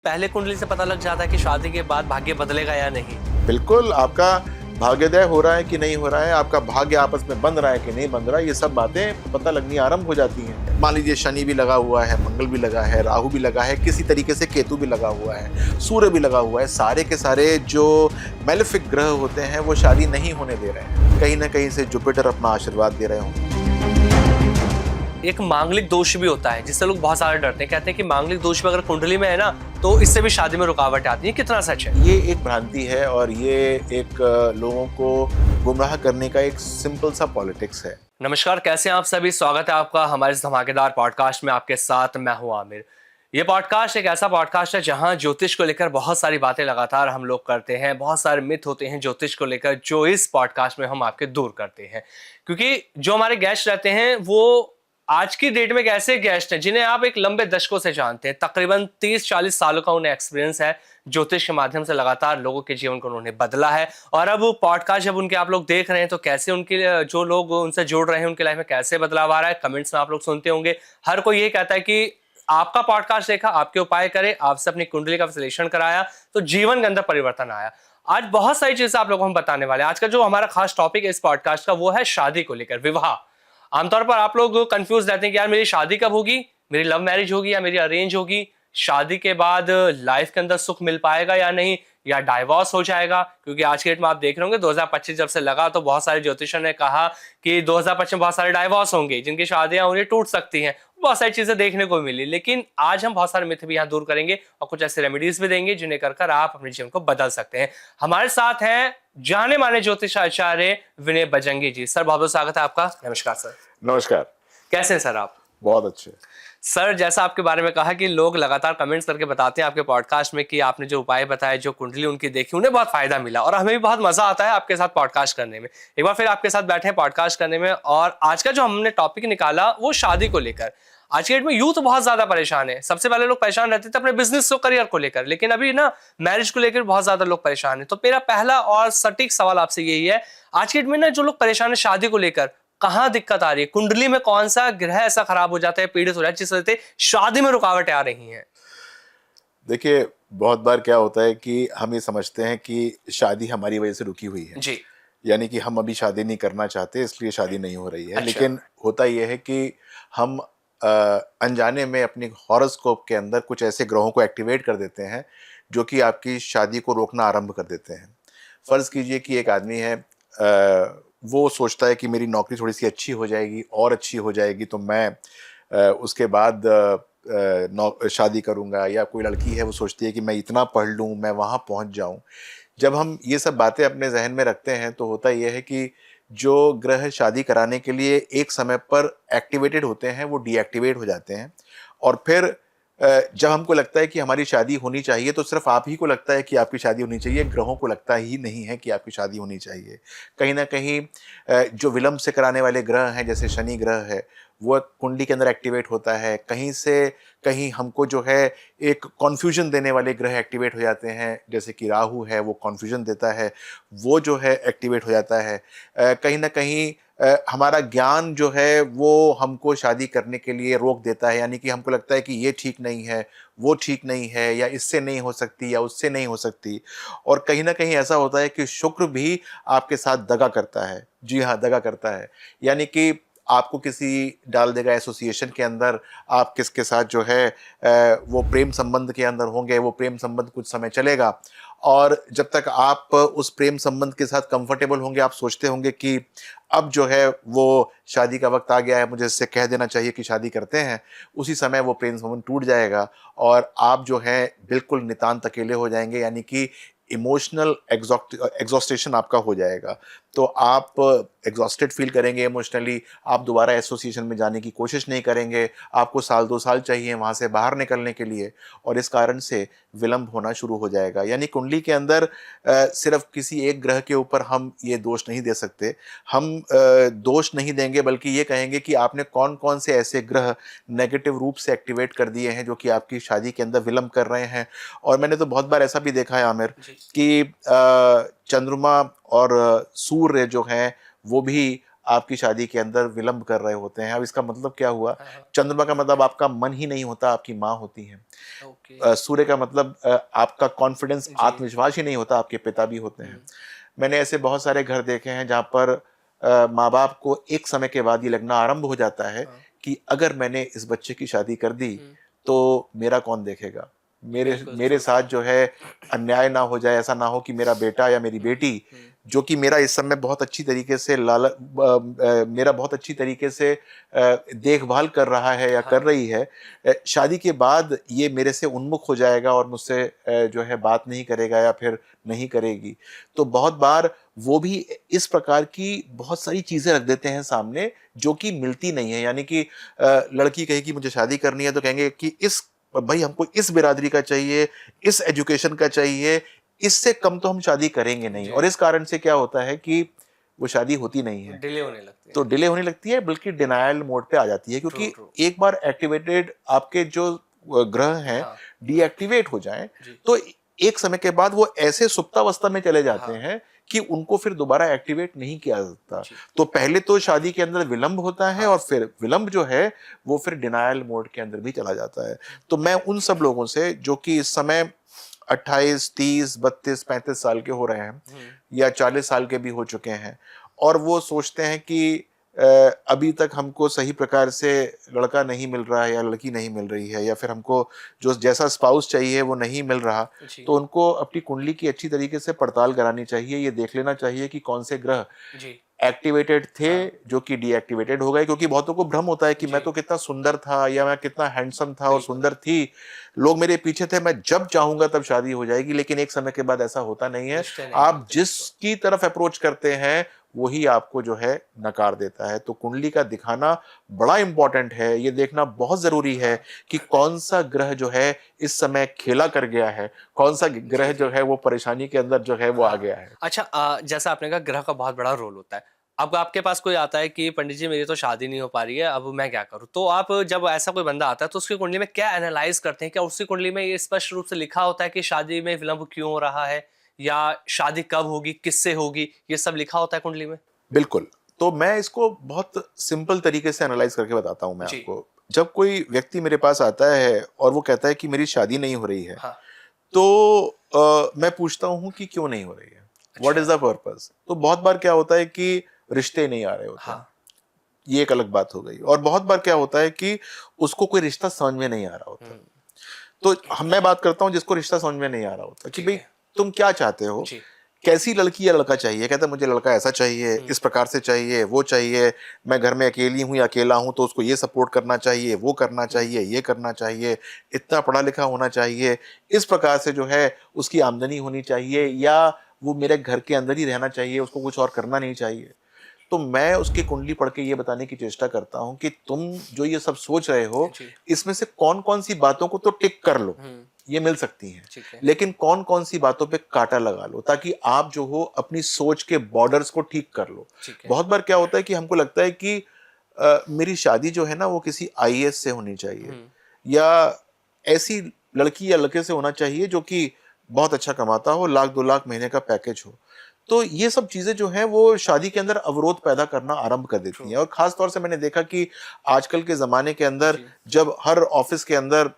पहले कुंडली से पता लग जाता है कि शादी के बाद भाग्य बदलेगा या नहीं? बिल्कुल, आपका भाग्योदय हो रहा है कि नहीं हो रहा है, आपका भाग्य आपस में बंध रहा है कि नहीं बंध रहा है, ये सब बातें पता लगनी आरंभ हो जाती हैं। मान लीजिए शनि भी लगा हुआ है, मंगल भी लगा है, राहु भी लगा है, किसी तरीके से केतु भी लगा हुआ है, सूर्य भी लगा हुआ है, सारे के सारे जो मैलेफिक ग्रह होते हैं वो शादी नहीं होने दे रहे हैं। कहीं ना कहीं से जुपिटर अपना आशीर्वाद दे रहे हों। एक मांगलिक दोष भी होता है जिससे लोग बहुत सारे डरते हैं, कहते हैं कि मांगलिक दोष भी अगर कुंडली में है ना तो इससे भी शादी में रुकावट आती है। कितना सच है? ये एक भ्रांति है और ये एक लोगों को गुमराह करने का एक सिंपल सा पॉलिटिक्स है। नमस्कार, कैसे हैं आप सभी? स्वागत है आपका हमारे इस धमाकेदार पॉडकास्ट में। आपके साथ मैं हूं आमिर। ये पॉडकास्ट एक ऐसा पॉडकास्ट है जहां ज्योतिष को लेकर बहुत सारी बातें लगातार हम लोग करते हैं। बहुत सारे मिथ होते हैं ज्योतिष को लेकर जो इस पॉडकास्ट में हम आपके दूर करते हैं, क्योंकि जो हमारे गेस्ट रहते हैं वो आज की डेट में एक ऐसे गेस्ट हैं जिन्हें आप एक लंबे दशकों से जानते हैं। तकरीबन 30-40 सालों का उन्हें एक्सपीरियंस है। ज्योतिष के माध्यम से लगातार लोगों के जीवन को उन्होंने बदला है। और अब पॉडकास्ट जब उनके आप लोग देख रहे हैं तो कैसे उनके जो लोग उनसे जुड़ रहे हैं उनके लाइफ में कैसे बदलाव आ रहा है, कमेंट्स में आप लोग सुनते होंगे। हर कोई ये कहता है कि आपका पॉडकास्ट देखा, आपके उपाय करे, आपसे अपनी कुंडली का विश्लेषण कराया तो जीवन के अंदर परिवर्तन आया। आज बहुत सारी चीजें आप लोगों को हम बताने वाले हैं। आज का जो हमारा खास टॉपिक है इस पॉडकास्ट का वो है शादी को लेकर, विवाह। आमतौर पर आप लोग कंफ्यूज रहते हैं कि यार मेरी शादी कब होगी, मेरी लव मैरिज होगी या मेरी अरेंज होगी, शादी के बाद लाइफ के अंदर सुख मिल पाएगा या नहीं, या डाइवोर्स हो जाएगा। क्योंकि आज के डेट में आप देख रहे होंगे 2025 जब से लगा तो बहुत सारे ज्योतिषियों ने कहा कि 2025 में बहुत सारे डाइवोर्स होंगे, जिनकी शादियां उन्हें टूट सकती हैं। बहुत सारी चीजें देखने को मिली, लेकिन आज हम बहुत सारे मिथ भी यहाँ दूर करेंगे और कुछ ऐसे रेमेडीज भी देंगे जिन्हें कर आप अपने जीवन को बदल सकते हैं। हमारे साथ हैं जाने माने ज्योतिष आचार्य विनय बजंगी जी। सर बहुत बहुत स्वागत है आपका। नमस्कार सर। नमस्कार। कैसे हैं सर आप? बहुत अच्छे। सर जैसा आपके बारे में कहा कि लोग लगातार कमेंट्स करके बताते हैं आपके पॉडकास्ट में कि आपने जो उपाय बताए, जो कुंडली उनकी देखी, उन्हें बहुत फायदा मिला और हमें भी बहुत मजा आता है आपके साथ पॉडकास्ट करने में। एक बार फिर आपके साथ बैठे हैं पॉडकास्ट करने में और आज का जो हमने टॉपिक निकाला वो शादी को लेकर। आज के डेट में यूथ बहुत ज्यादा परेशान है। सबसे पहले लोग परेशान रहते थे अपने बिजनेस और करियर को लेकर, लेकिन अभी ना मैरिज को लेकर बहुत ज्यादा लोग परेशान है। तो मेरा पहला और सटीक सवाल आपसे यही है, आज के डेट में ना जो लोग परेशान है शादी को लेकर, कहां दिक्कत आ रही है? कुंडली में कौन सा ग्रह ऐसा खराब हो जाता है, पीड़ित हो जाता है, जिस वजह से शादी में रुकावटें आ रही हैं? देखिए, बहुत बार क्या होता है कि हम ये समझते हैं कि शादी हमारी वजह से रुकी हुई है, जी। यानी कि हम अभी शादी नहीं करना चाहते इसलिए शादी नहीं हो रही है। अच्छा। लेकिन होता यह है कि हम अनजाने में अपनी हॉरोस्कोप के अंदर कुछ ऐसे ग्रहों को एक्टिवेट कर देते हैं जो कि आपकी शादी को रोकना आरंभ कर देते हैं। फर्ज कीजिए कि एक आदमी है, वो सोचता है कि मेरी नौकरी थोड़ी सी अच्छी हो जाएगी और अच्छी हो जाएगी तो मैं उसके बाद शादी करूंगा, या कोई लड़की है वो सोचती है कि मैं इतना पढ़ लूं, मैं वहां पहुंच जाऊं। जब हम ये सब बातें अपने जहन में रखते हैं तो होता यह है कि जो ग्रह शादी कराने के लिए एक समय पर एक्टिवेटेड होते हैं वो डीएक्टिवेट हो जाते हैं। और फिर जब हमको लगता है कि हमारी शादी होनी चाहिए तो सिर्फ आप ही को लगता है कि आपकी शादी होनी चाहिए, ग्रहों को लगता ही नहीं है कि आपकी शादी होनी चाहिए। कहीं ना कहीं जो विलंब से कराने वाले ग्रह हैं, जैसे शनि ग्रह है, वो कुंडली के अंदर एक्टिवेट होता है। कहीं से कहीं हमको जो है एक कॉन्फ्यूजन देने वाले ग्रह एक्टिवेट हो जाते हैं, जैसे कि राहु है वो कॉन्फ्यूजन देता है, वो जो है एक्टिवेट हो जाता है। कहीं ना कहीं हमारा ज्ञान जो है वो हमको शादी करने के लिए रोक देता है, यानी कि हमको लगता है कि ये ठीक नहीं है, वो ठीक नहीं है, या इससे नहीं हो सकती या उससे नहीं हो सकती। और कहीं ना कहीं ऐसा होता है कि शुक्र भी आपके साथ दगा करता है। जी हाँ, दगा करता है, यानी कि आपको किसी डाल देगा एसोसिएशन के अंदर, आप किसके साथ जो है वो प्रेम संबंध के अंदर होंगे। वो प्रेम संबंध कुछ समय चलेगा और जब तक आप उस प्रेम संबंध के साथ कंफर्टेबल होंगे, आप सोचते होंगे कि अब जो है वो शादी का वक्त आ गया है, मुझे इससे कह देना चाहिए कि शादी करते हैं। उसी समय वो प्रेम संबंध टूट जाएगा और आप जो है बिल्कुल नितांत अकेले हो जाएंगे, यानी कि इमोशनल एग्जॉस्टेशन आपका हो जाएगा। तो आप एग्जॉस्टेड फील करेंगे इमोशनली, आप दोबारा एसोसिएशन में जाने की कोशिश नहीं करेंगे। आपको 1-2 साल चाहिए वहाँ से बाहर निकलने के लिए और इस कारण से विलंब होना शुरू हो जाएगा। यानी कुंडली के अंदर सिर्फ किसी एक ग्रह के ऊपर हम ये दोष नहीं दे सकते। हम दोष नहीं देंगे, बल्कि ये कहेंगे कि आपने कौन कौन से ऐसे ग्रह नेगेटिव रूप से एक्टिवेट कर दिए हैं जो कि आपकी शादी के अंदर विलंब कर रहे हैं। और मैंने तो बहुत बार ऐसा भी देखा है आमिर कि चंद्रमा और सूर्य जो है वो भी आपकी शादी के अंदर विलंब कर रहे होते हैं। अब इसका मतलब क्या हुआ? हाँ, हाँ। चंद्रमा का मतलब आपका मन ही नहीं होता, आपकी माँ होती हैं। ओके। सूर्य का मतलब आपका कॉन्फिडेंस, जी। आत्मविश्वास ही नहीं होता, आपके पिता भी होते हैं। हुँ, मैंने ऐसे बहुत सारे घर देखे हैं जहाँ पर माँ-बाप को एक समय के बाद ये लगना आरंभ हो जाता है हाँ। कि अगर मैंने इस बच्चे की शादी कर दी, हुँ, तो मेरा कौन देखेगा? मेरे बिल्कुल मेरे ट्रू, साथ ट्रू। जो है अन्याय ना हो जाए, ऐसा ना हो कि मेरा बेटा या मेरी हुँ, बेटी, हुँ। जो कि मेरा इस समय बहुत अच्छी तरीके से मेरा बहुत अच्छी तरीके से देखभाल कर रहा है या कर हाँ, रही है, शादी के बाद ये मेरे से उन्मुख हो जाएगा और मुझसे जो है बात नहीं करेगा या फिर नहीं करेगी। तो बहुत बार वो भी इस प्रकार की बहुत सारी चीज़ें रख देते हैं सामने, जो कि मिलती नहीं है। यानी कि लड़की कहेगी मुझे शादी करनी है, तो कहेंगे कि इस भई हमको इस बिरादरी का चाहिए, इस एजुकेशन का चाहिए, इससे कम तो हम शादी करेंगे नहीं। जी। और इस कारण से क्या होता है कि वो शादी होती नहीं है। डिले होने लगती तो है। डिले होने लगती है, बल्कि डिनायल मोड पे आ जाती है, ट्रू, क्योंकि ट्रू। एक बार एक्टिवेटेड आपके जो ग्रह हैं हाँ, डीएक्टिवेट हो जाएँ, जी। तो एक समय के बाद वो ऐसे सुप्तावस्था में चले जाते हाँ, हैं कि उनको फिर दोबारा एक्टिवेट नहीं किया जा सकता। जी। तो पहले तो शादी के अंदर विलंब होता है, हाँ। और फिर विलंब जो है वो फिर डिनायल मोड के अंदर भी चला जाता है। तो मैं उन सब लोगों से जो कि इस समय 28, 30, 32, 35 साल के हो रहे हैं हुँ, या 40 साल के भी हो चुके हैं, और वो सोचते हैं कि अभी तक हमको सही प्रकार से लड़का नहीं मिल रहा है या लड़की नहीं मिल रही है, या फिर हमको जो जैसा स्पाउस चाहिए वो नहीं मिल रहा, जी, तो उनको अपनी कुंडली की अच्छी तरीके से पड़ताल करानी चाहिए। ये देख लेना चाहिए कि कौन से ग्रह जी। एक्टिवेटेड थे हाँ, जो कि डीएक्टिवेटेड हो गए, क्योंकि बहुतों को भ्रम होता है कि मैं जी, तो कितना सुंदर था या मैं कितना हैंडसम था और बिल्कुल। सुंदर थी, लोग मेरे पीछे थे, मैं जब चाहूंगा तब शादी हो जाएगी। लेकिन एक समय के बाद ऐसा होता नहीं है। रिश्ते नहीं आप मिलते, बिल्कुल। जिसकी तरफ अप्रोच करते हैं वही आपको जो है नकार देता है। तो कुंडली का दिखाना बड़ा इंपॉर्टेंट है, ये देखना बहुत जरूरी है हाँ, कि कौन सा ग्रह जो है इस समय खेला कर गया है, कौन सा जी, ग्रह जो जी। है वो परेशानी के अंदर जो है वो आ हाँ। गया है। अच्छा, जैसा आपने कहा ग्रह का बहुत बड़ा रोल होता है। अब आपके पास कोई आता है कि पंडित जी मेरी तो शादी नहीं हो पा रही है, अब मैं क्या करूँ? तो आप जब ऐसा कोई बंदा आता है तो उसकी कुंडली में क्या एनालाइज़ करते हैं? क्या उसकी कुंडली में ये स्पष्ट रूप से लिखा होता है कि शादी में विलंब क्यों हो रहा है? या शादी कब होगी, किससे होगी? ये सब लिखा होता है कुंडली में? बिल्कुल। तो मैं इसको बहुत सिंपल तरीके से एनालाइज़ करके बताता हूँ मैं जी। आपको। जब कोई व्यक्ति मेरे पास आता है और वो कहता है कि मेरी शादी नहीं हो रही है, हाँ। तो मैं पूछता हूँ कि क्यों नहीं हो रही है? व्हाट अच्छा। Is the purpose? तो बहुत बार क्या होता है कि रिश्ते नहीं आ रहे होते हाँ। हैं। ये एक अलग बात हो गई। और बहुत बार क्या होता है कि उसको कोई रिश्ता समझ में नहीं आ रहा होता। हुँ, तो हम मैं बात करता हूँ जिसको रिश्ता समझ में नहीं आ रहा होता कि ठीक भई है। तुम क्या चाहते हो? जी। कैसी लड़की या लड़का चाहिए? कहता है मुझे लड़का ऐसा चाहिए, हुँ, इस प्रकार से चाहिए, वो चाहिए, मैं घर में अकेली हूँ या अकेला हूँ तो उसको ये सपोर्ट करना चाहिए, वो करना हुँ, चाहिए, ये करना चाहिए, इतना पढ़ा-लिखा होना चाहिए, इस प्रकार से जो है उसकी आमदनी होनी चाहिए, हुँ। या वो मेरे घर के अंदर ही रहना चाहिए, उसको कुछ और करना नहीं चाहिए। तो मैं उसकी कुंडली पढ़ के ये बताने की चेष्टा करता हूँ कि तुम जो ये सब सोच रहे हो, जी। इसमें से कौन-कौन सी बातों को तो टिक कर लो, हुँ, ये मिल सकती हैं। ठीक है, लेकिन कौन-कौन सी बातों पे काँटा लगा लो, ताकि आप जो हो अपनी सोच के बॉर्डर्स को ठीक कर लो। ठीक है। बहुत बार क्या होता है कि हमको लगता है कि मेरी शादी जो है ना वो किसी आईएएस से होनी चाहिए, हुँ, या ऐसी लड़की या लड़के से होना चाहिए जो कि बहुत अच्छा कमाता हो, लाख 2 लाख महीने का पैकेज हो। तो ये सब चीज़ें जो हैं वो शादी के अंदर अवरोध पैदा करना आरंभ कर देती ट्रू। हैं। और ख़ास तौर से मैंने देखा कि आजकल के ज़माने के अंदर जी। जब हर ऑफ़िस के अंदर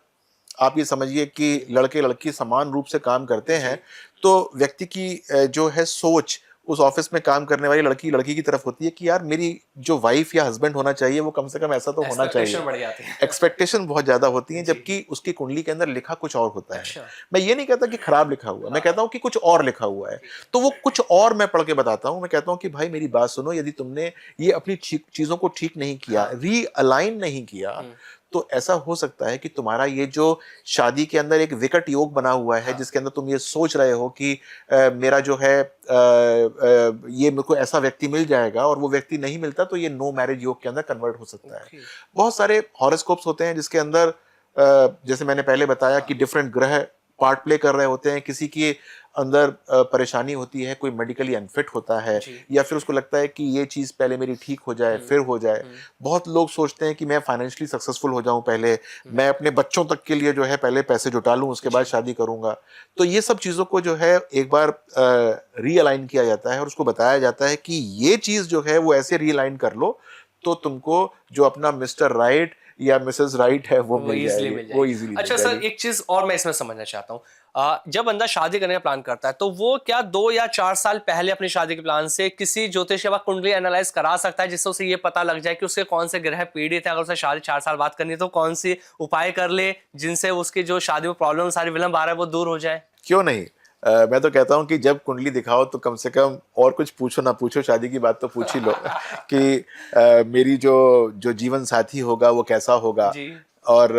आप ये समझिए कि लड़के-लड़की समान रूप से काम करते हैं, जी। तो व्यक्ति की जो है सोच उस ऑफ़िस में काम करने वाली लड़की की तरफ होती है कि यार मेरी जो वाइफ़ या हस्बैंड होना चाहिए वो कम से कम ऐसा तो होना चाहिए। एक्सपेक्टेशन बढ़ जाती है। एक्सपेक्टेशन बहुत ज़्यादा होती हैं, जी। जबकि उसकी कुंडली के अंदर लिखा कुछ और होता है। अच्छा। मैं ये नहीं कहता कि खराब लिखा हुआ है, मैं हाँ, कहता हूँ कि कुछ और लिखा हुआ है। ठीक है। तो वो कुछ और मैं पढ़ के बताता हूँ, मैं कहता हूँ कि भाई मेरी बात सुनो, यदि तुमने ये अपनी चीज़ों को ठीक नहीं किया, हाँ। रीअलाइन नहीं किया, हुँ, तो ऐसा हो सकता है कि तुम्हारा ये जो शादी के अंदर एक विकट योग बना हुआ है, हाँ। जिसके अंदर तुम ये सोच रहे हो कि मेरा जो है ये मेरे को ऐसा व्यक्ति मिल जाएगा, और वो व्यक्ति नहीं मिलता, तो ये नो मैरिज योग के अंदर कन्वर्ट हो सकता है। ओके। बहुत सारे हॉरोस्कोप्स होते हैं जिसके अंदर जैसे मैंने पहले बताया हाँ, कि डिफरेंट ग्रह पार्ट प्ले कर रहे होते हैं, किसी के अंदर परेशानी होती है, कोई मेडिकली अनफिट होता है, या फिर उसको लगता है कि ये चीज़ पहले मेरी ठीक हो जाए फिर हो जाए। बहुत लोग सोचते हैं कि मैं फाइनेंशियली सक्सेसफुल हो जाऊं पहले, मैं अपने बच्चों तक के लिए जो है पहले पैसे जुटा लूं, उसके बाद शादी करूंगा। तो ये सब चीज़ों को जो है एक बार रीअलाइन किया जाता है और उसको बताया जाता है कि ये चीज़ जो है वो ऐसे रीअलाइन कर लो तो तुमको जो अपना मिस्टर राइट या मिसेस राइट है वो मिल इजीली जाएगी, मिल वो जाएगी। इजीली मिल अच्छा सर, जाएगी। एक चीज और मैं इसमें समझना चाहता हूँ। जब बंदा शादी करने का प्लान करता है तो वो क्या 2 या 4 साल पहले अपनी शादी के प्लान से किसी ज्योतिष या कुंडली एनालाइज करा सकता है, जिससे उसे ये पता लग जाए कि उसके कौन से ग्रह पीड़ित है, अगर उसे शादी 4 साल बाद करनी है तो कौन सी उपाय कर ले जिनसे उसकी जो शादी में प्रॉब्लम सारी विलंब आ रहा है वो दूर हो जाए? क्यों नहीं। मैं तो कहता हूँ कि जब कुंडली दिखाओ तो कम से कम और कुछ पूछो ना पूछो, शादी की बात तो पूछ ही लो कि मेरी जो जो जीवन साथी होगा वो कैसा होगा, जी। और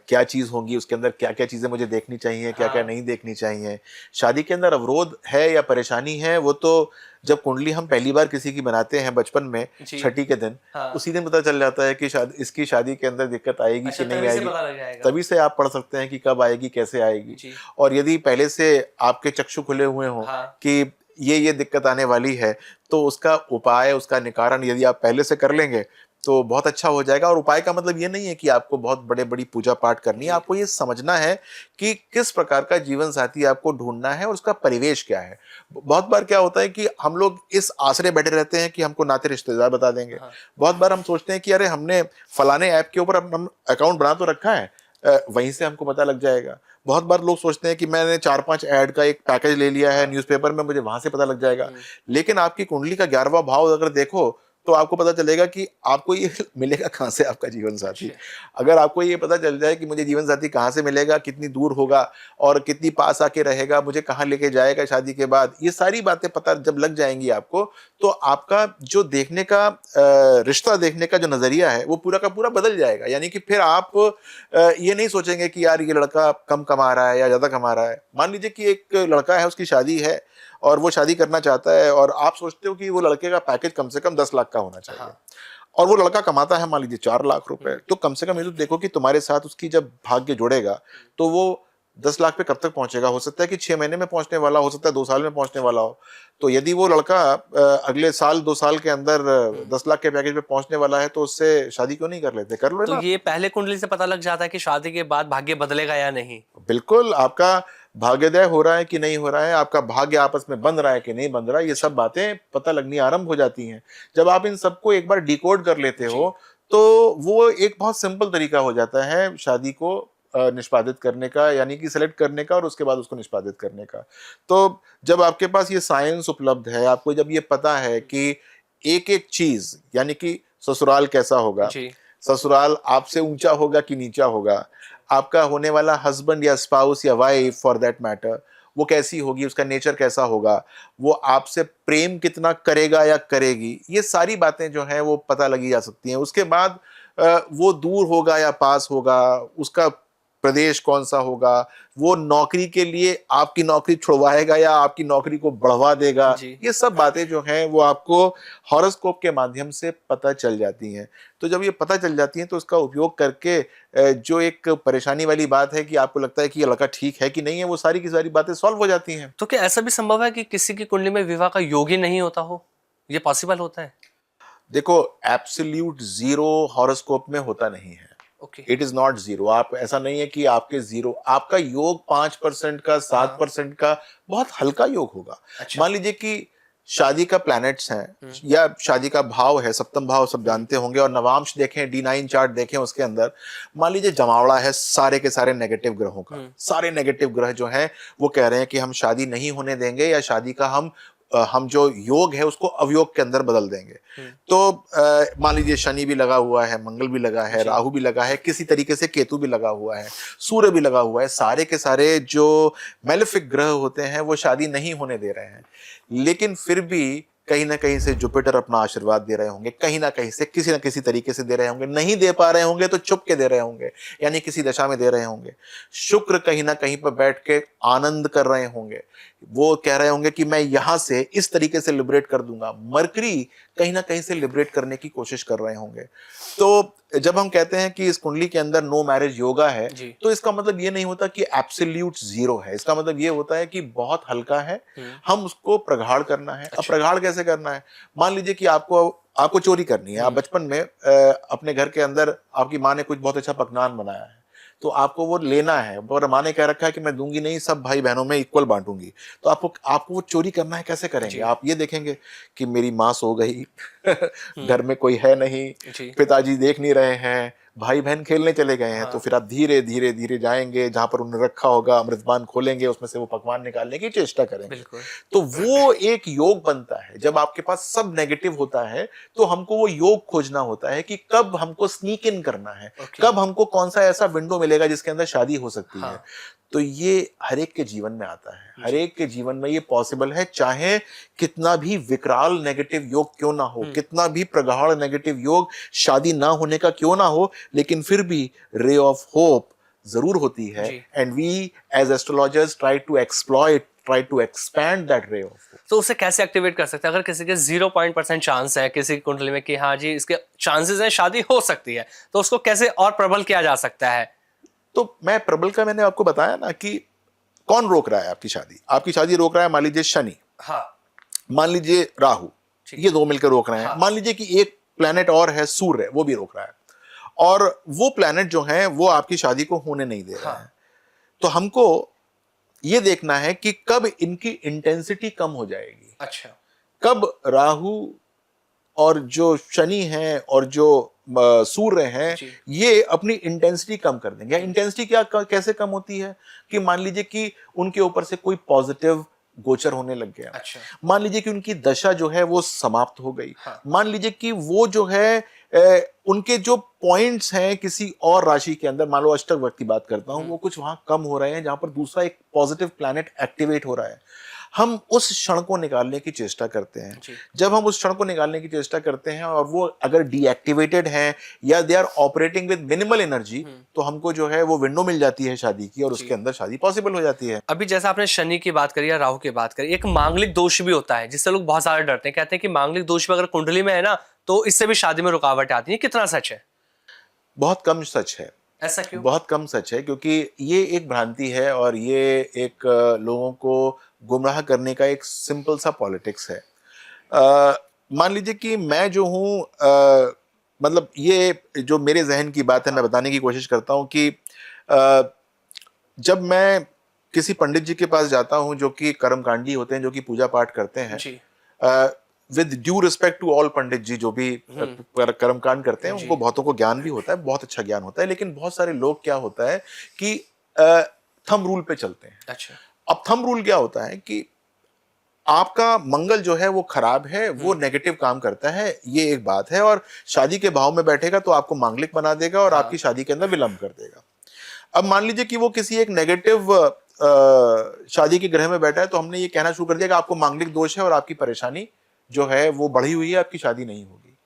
क्या चीज़ होगी उसके अंदर, क्या क्या चीज़ें मुझे देखनी चाहिए, क्या क्या हाँ। नहीं देखनी चाहिए। शादी के अंदर अवरोध है या परेशानी है, वो तो जब कुंडली हम पहली बार किसी की बनाते हैं बचपन में, जी। छठी के दिन, हाँ। उसी दिन पता चल जाता है कि शादी, इसकी शादी के अंदर दिक्कत आएगी अच्छा, कि नहीं तभी से आएगी। पता लग जाएगा। तभी से आप पढ़ सकते हैं कि कब आएगी, कैसे आएगी। जी। और यदि पहले से आपके चक्षु खुले हुए हों हाँ। कि ये दिक्कत आने वाली है, तो उसका उपाय, उसका निवारण यदि आप पहले से कर लेंगे तो बहुत अच्छा हो जाएगा। और उपाय का मतलब ये नहीं है कि आपको बहुत बड़ी पूजा पाठ करनी है, जी। आपको ये समझना है कि किस प्रकार का जीवन साथी आपको ढूंढना है और उसका परिवेश क्या है। बहुत बार क्या होता है कि हम लोग इस आसरे बैठे रहते हैं कि हमको नाते रिश्तेदार बता देंगे। हाँ। बहुत बार हम सोचते हैं कि अरे हमने फलाने ऐप के ऊपर हम अकाउंट बना तो रखा है, वहीं से हमको पता लग जाएगा। बहुत बार लोग सोचते हैं कि मैंने 4-5 ऐड का एक पैकेज ले लिया है न्यूज़पेपर में, मुझे वहां से पता लग जाएगा। लेकिन आपकी कुंडली का 11वां भाव अगर देखो तो आपको पता चलेगा कि आपको ये मिलेगा कहाँ से आपका जीवन साथी। अच्छा। अगर आपको ये पता चल जाए कि मुझे जीवन साथी कहाँ से मिलेगा, कितनी दूर होगा और कितनी पास आके रहेगा, मुझे कहाँ लेके जाएगा शादी के बाद, ये सारी बातें पता जब लग जाएंगी आपको, तो आपका जो देखने का रिश्ता देखने का जो नजरिया है वो पूरा का पूरा बदल जाएगा। यानी कि फिर आप ये नहीं सोचेंगे कि यार ये लड़का कम कमा रहा है या ज्यादा कमा रहा है। मान लीजिए कि एक लड़का है, उसकी शादी है और वो शादी करना चाहता है, और आप सोचते हो कि वो लड़के का पैकेज कम से कम 10 लाख का होना चाहिए। हाँ। और वो लड़का कमाता है मान लीजिए 4 लाख रुपए, तो कम से कम ये तो देखो कि तुम्हारे साथ उसकी जब भाग्य जुड़ेगा तो वो 10 लाख पे कब तक पहुंचेगा। हो सकता है कि 6 महीने में पहुंचने वाला, हो सकता है 2 साल में पहुंचने वाला हो। तो यदि वो लड़का अगले साल 2 साल के अंदर 10 लाख के पैकेज पे पहुंचने वाला है, तो उससे शादी क्यों नहीं कर लेते, कर लो तो ना। ये पहले कुंडली से पता लग जाता है कि शादी के बाद भाग्य बदलेगा या नहीं? बिल्कुल, आपका भाग्योदय हो रहा है कि नहीं हो रहा है, आपका भाग्य आपस में बंध रहा है कि नहीं बंध रहा है, ये सब बातें पता लगनी आरंभ हो जाती हैं। जब आप इन सबको एक बार डिकोड कर लेते जी। हो, तो वो एक बहुत सिंपल तरीका हो जाता है शादी को निष्पादित करने का, यानी कि सेलेक्ट करने का और उसके बाद उसको निष्पादित करने का। तो जब आपके पास ये साइंस उपलब्ध है, आपको जब ये पता है कि एक-एक चीज़, यानी कि ससुराल कैसा होगा, जी। ससुराल आपसे ऊँचा होगा कि नीचा होगा, आपका होने वाला हस्बैंड या स्पाउस या वाइफ फॉर दैट मैटर, वो कैसी होगी, उसका नेचर कैसा होगा, वो आपसे प्रेम कितना करेगा या करेगी, ये सारी बातें जो हैं वो पता लगी जा सकती हैं। उसके बाद वो दूर होगा या पास होगा, उसका प्रदेश कौन सा होगा, वो नौकरी के लिए आपकी नौकरी छुड़वाएगा या आपकी नौकरी को बढ़वा देगा, जी। ये सब बातें जो हैं वो आपको हॉरोस्कोप के माध्यम से पता चल जाती हैं। तो जब ये पता चल जाती हैं तो उसका उपयोग करके जो एक परेशानी वाली बात है कि आपको लगता है कि ये लड़का ठीक है कि नहीं है, वो सारी की सारी बातें सॉल्व हो जाती हैं। तो क्या ऐसा भी संभव है कि किसी की कुंडली में विवाह का योग ही नहीं होता हो? ये पॉसिबल होता है? देखो, एब्सोल्यूट जीरो हॉरोस्कोप में होता नहीं है। Okay. It is not zero. आप ऐसा नहीं है कि आपके जीरो, आपका योग 5% का, 7% का बहुत हल्का योग होगा। अच्छा। मान लीजिए कि शादी का प्लैनेट्स हैं या शादी का भाव है, सप्तम भाव सब जानते होंगे, और नवांश देखें, D9 चार्ट देखें, उसके अंदर मान लीजिए जमावड़ा है सारे के सारे नेगेटिव ग्रहों का। सारे नेगेटिव ग्रह जो हैं वो कह रहे हैं कि हम शादी नहीं होने देंगे, या शादी का हम जो योग है उसको अवयोग के अंदर बदल देंगे। तो मान लीजिए शनि भी लगा हुआ है, मंगल भी लगा है, राहु भी लगा है, किसी तरीके से केतु भी लगा हुआ है, सूर्य भी लगा हुआ है, सारे के सारे जो मेलेफिक ग्रह होते हैं वो शादी नहीं होने दे रहे हैं। लेकिन फिर भी कहीं ना कहीं से जुपिटर अपना आशीर्वाद दे रहे होंगे, कहीं ना कहीं से किसी ना किसी तरीके से दे रहे होंगे। नहीं दे पा रहे होंगे तो चुप के दे रहे होंगे, यानी किसी दशा में दे रहे होंगे। शुक्र कहीं ना कहीं पर बैठ के आनंद कर रहे होंगे, वो कह रहे होंगे कि मैं यहां से इस तरीके से लिबरेट कर दूंगा। मरकरी कहीं ना कहीं से लिबरेट करने की कोशिश कर रहे होंगे। तो जब हम कहते हैं कि इस कुंडली के अंदर नो मैरिज योगा है, जी। तो इसका मतलब ये नहीं होता कि एब्सोल्यूट जीरो है। इसका मतलब ये होता है कि बहुत हल्का है, हम उसको प्रगाढ़ करना है। अब अच्छा। प्रगाढ़ कैसे करना है? मान लीजिए कि आपको चोरी करनी है। आप बचपन में अपने घर के अंदर आपकी माँ ने कुछ बहुत अच्छा पकवान बनाया है, तो आपको वो लेना है, और माँ ने कह रखा है कि मैं दूंगी नहीं, सब भाई बहनों में इक्वल बांटूंगी। तो आपको वो चोरी करना है। कैसे करेंगे? जी। आप ये देखेंगे कि मेरी माँ सो गई, घर हम्म। में कोई है नहीं, जी। पिताजी देख नहीं रहे हैं, भाई बहन खेलने चले गए हैं। तो हाँ। फिर आप धीरे धीरे धीरे जाएंगे जहां पर उन्होंने रखा होगा, अमृतपान खोलेंगे, उसमें से वो पकवान निकालने की चेष्टा करेंगे। बिल्कुल। तो वो एक योग बनता है। जब आपके पास सब नेगेटिव होता है, तो हमको वो योग खोजना होता है कि कब हमको स्नीक इन करना है, ओके। कब हमको कौन सा ऐसा विंडो मिलेगा जिसके अंदर शादी हो सकती है। हाँ। तो ये हर एक के जीवन में आता है, हर जी। एक के जीवन में ये पॉसिबल है, चाहे कितना भी विकराल नेगेटिव योग क्यों ना हो, कितना भी प्रगाढ़ नेगेटिव योग शादी ना होने का क्यों ना हो, लेकिन फिर भी रे ऑफ होप जरूर होती है। जी। And we as astrologers try to exploit, try to expand that ray of hope. तो उसे कैसे एक्टिवेट कर सकते हैं? अगर किसी के 0% चांस है किसी की कुंडली में कि हाँ जी इसके चांसेस है शादी हो सकती है, तो उसको कैसे और प्रबल किया जा सकता है? तो मैं प्रबल का मैंने आपको बताया ना कि कौन रोक रहा है आपकी शादी। आपकी शादी रोक रहा है मान लीजिए शनि, हाँ। मान लीजिए राहु, ठीक। ये दो मिलकर रोक रहे हैं। हाँ। मान लीजिए कि एक प्लेनेट और है सूर्य, वो भी रोक रहा है, और वो प्लेनेट जो है वो आपकी शादी को होने नहीं दे रहे हाँ। हैं। तो हमको ये देखना है कि कब इनकी इंटेंसिटी कम हो जाएगी, अच्छा। कब राहु और जो शनि है और जो सूर्य है, जी। ये अपनी इंटेंसिटी कम कर देंगे। इंटेंसिटी कैसे कम होती है? कि मान लीजिए कि उनके ऊपर से कोई पॉजिटिव गोचर होने लग गया, अच्छा। मान लीजिए कि उनकी दशा जो है वो समाप्त हो गई, हाँ। मान लीजिए कि वो जो है उनके जो पॉइंट्स हैं किसी और राशि के अंदर, मान लो अष्टक वर्ग की बात करता हूं, वो कुछ वहां कम हो रहे हैं जहां पर दूसरा एक पॉजिटिव प्लैनेट एक्टिवेट हो रहा है। हम उस क्षण को निकालने की चेष्टा करते हैं। जी। जब हम उस क्षण को निकालने की चेष्टा करते हैं और वो अगर डीएक्टिवेटेड हैं या they are operating with minimal energy, तो हमको जो है वो विंडो मिल जाती है शादी की, और जी। उसके अंदर शादी पॉसिबल हो जाती है। अभी जैसा आपने शनि की बात करी या राहु की बात करी, एक मांगलिक दोष भी होता है जिससे लोग बहुत सारे डरते हैं, कहते हैं कि मांगलिक दोष भी अगर कुंडली में है ना तो इससे भी शादी में रुकावट आती है। कितना सच है? बहुत कम सच है। ऐसा क्यों? बहुत कम सच है, क्योंकि ये एक भ्रांति है और ये एक लोगों को गुमराह करने का एक सिंपल सा पॉलिटिक्स है। मान लीजिए कि मैं जो हूँ, मतलब ये जो मेरे जहन की बात है, मैं बताने की कोशिश करता हूँ कि जब मैं किसी पंडित जी के पास जाता हूँ जो कि कर्मकांडी होते हैं, जो कि पूजा पाठ करते हैं, जी। With due respect to all pandit ji जो भी कर्मकांड करते हैं, जी। उनको बहुतों को ज्ञान भी होता है, बहुत अच्छा ज्ञान होता है, लेकिन बहुत सारे लोग क्या होता है कि थंब रूल पे चलते हैं। अच्छा। अब थंब रूल क्या होता है कि आपका मंगल जो है वो खराब है, वो नेगेटिव काम करता है, ये एक बात है, और शादी के भाव में बैठेगा तो आपको मांगलिक बना देगा और हाँ। आपकी शादी के अंदर विलंब कर देगा। अब मान लीजिए कि वो किसी एक नेगेटिव शादी के ग्रह में बैठा है, तो हमने ये कहना शुरू कर दिया कि आपको मांगलिक दोष है और आपकी परेशानी जो है वो बढ़ी हुई है, आपकी शादी नहीं होगी।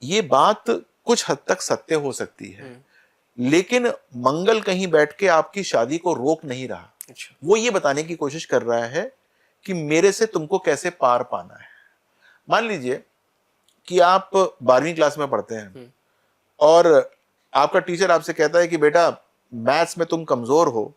ये बात कुछ हद तक सत्य हो सकती है, लेकिन मंगल कहीं बैठ के आपकी शादी को रोक नहीं रहा। अच्छा। वो ये बताने की कोशिश कर रहा है कि मेरे से तुमको कैसे पार पाना है। मान लीजिए कि आप 12वीं क्लास में पढ़ते हैं और आपका टीचर आपसे कहता है कि बेटा मैथ्स में तुम कमजोर हो,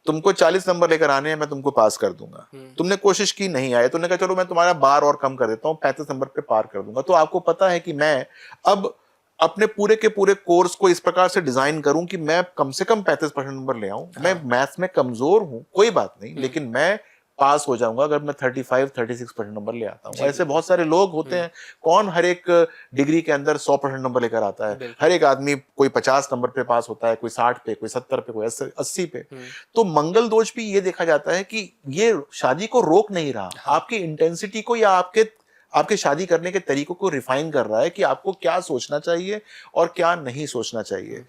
तुमको 40 नंबर लेकर आने हैं, मैं तुमको पास कर दूंगा। तुमने कोशिश की, नहीं आए, तुमने कहा चलो मैं तुम्हारा बार और कम कर देता हूं, 35 नंबर पे पार कर दूंगा। तो आपको पता है कि मैं अब अपने पूरे के पूरे कोर्स को इस प्रकार से डिजाइन करूं कि मैं कम से कम 35% नंबर ले आऊं। मैं मैथ्स में कमजोर हूं, कोई बात नहीं, लेकिन मैं पास हो जाऊंगा अगर मैं 35-36% नंबर ले आता हूं। ऐसे बहुत सारे लोग होते हैं। कौन हर एक डिग्री के अंदर 100% नंबर लेकर आता है? हर एक आदमी कोई 50 नंबर पे पास होता है, कोई 60 पे, कोई 70 पे, कोई 80 पे। तो मंगल दोष भी ये देखा जाता है कि ये शादी को रोक नहीं रहा, आपकी इंटेंसिटी को या आपके शादी करने के तरीकों को रिफाइन कर रहा है कि आपको क्या सोचना चाहिए और क्या नहीं सोचना चाहिए।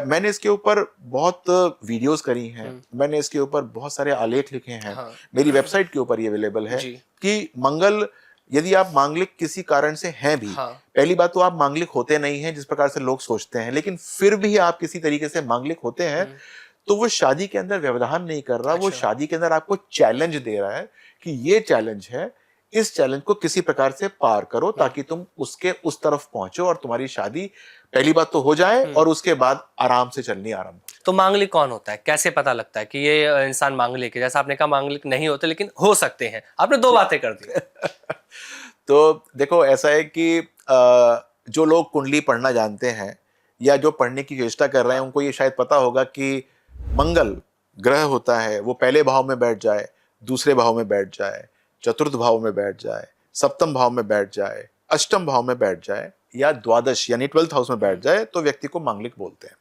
मैंने इसके ऊपर बहुत वीडियोस करी हैं, मैंने इसके ऊपर बहुत सारे आलेख लिखे हैं। मेरी वेबसाइट के ऊपर ये अवेलेबल है कि मंगल, यदि आप मांगलिक किसी कारण से हैं भी, पहली बात तो आप मांगलिक होते नहीं हैं जिस प्रकार से लोग सोचते हैं, लेकिन फिर भी आप किसी तरीके से मांगलिक होते हैं, तो वो शादी के अंदर व्यवधान नहीं कर रहा। वो शादी के अंदर आपको चैलेंज दे रहा है कि ये चैलेंज है, इस चैलेंज को किसी प्रकार से पार करो ताकि तुम उसके उस तरफ पहुंचो और तुम्हारी शादी पहली बात तो हो जाए और उसके बाद आराम से चलनी आरंभ हो। तो मांगलिक कौन होता है, कैसे पता लगता है कि ये इंसान मांगलिक है? जैसा आपने कहा मांगलिक नहीं होते लेकिन हो सकते हैं, आपने दो बातें कर दी। तो देखो ऐसा है कि जो लोग कुंडली पढ़ना जानते हैं या जो पढ़ने की चेष्टा कर रहे हैं उनको ये शायद पता होगा कि मंगल ग्रह होता है, वो पहले भाव में बैठ जाए, दूसरे भाव में बैठ जाए, चतुर्थ भाव में बैठ जाए, सप्तम भाव में बैठ जाए, अष्टम भाव में बैठ जाए या द्वादश यानी 12th हाउस में बैठ जाए तो व्यक्ति को मांगलिक बोलते हैं।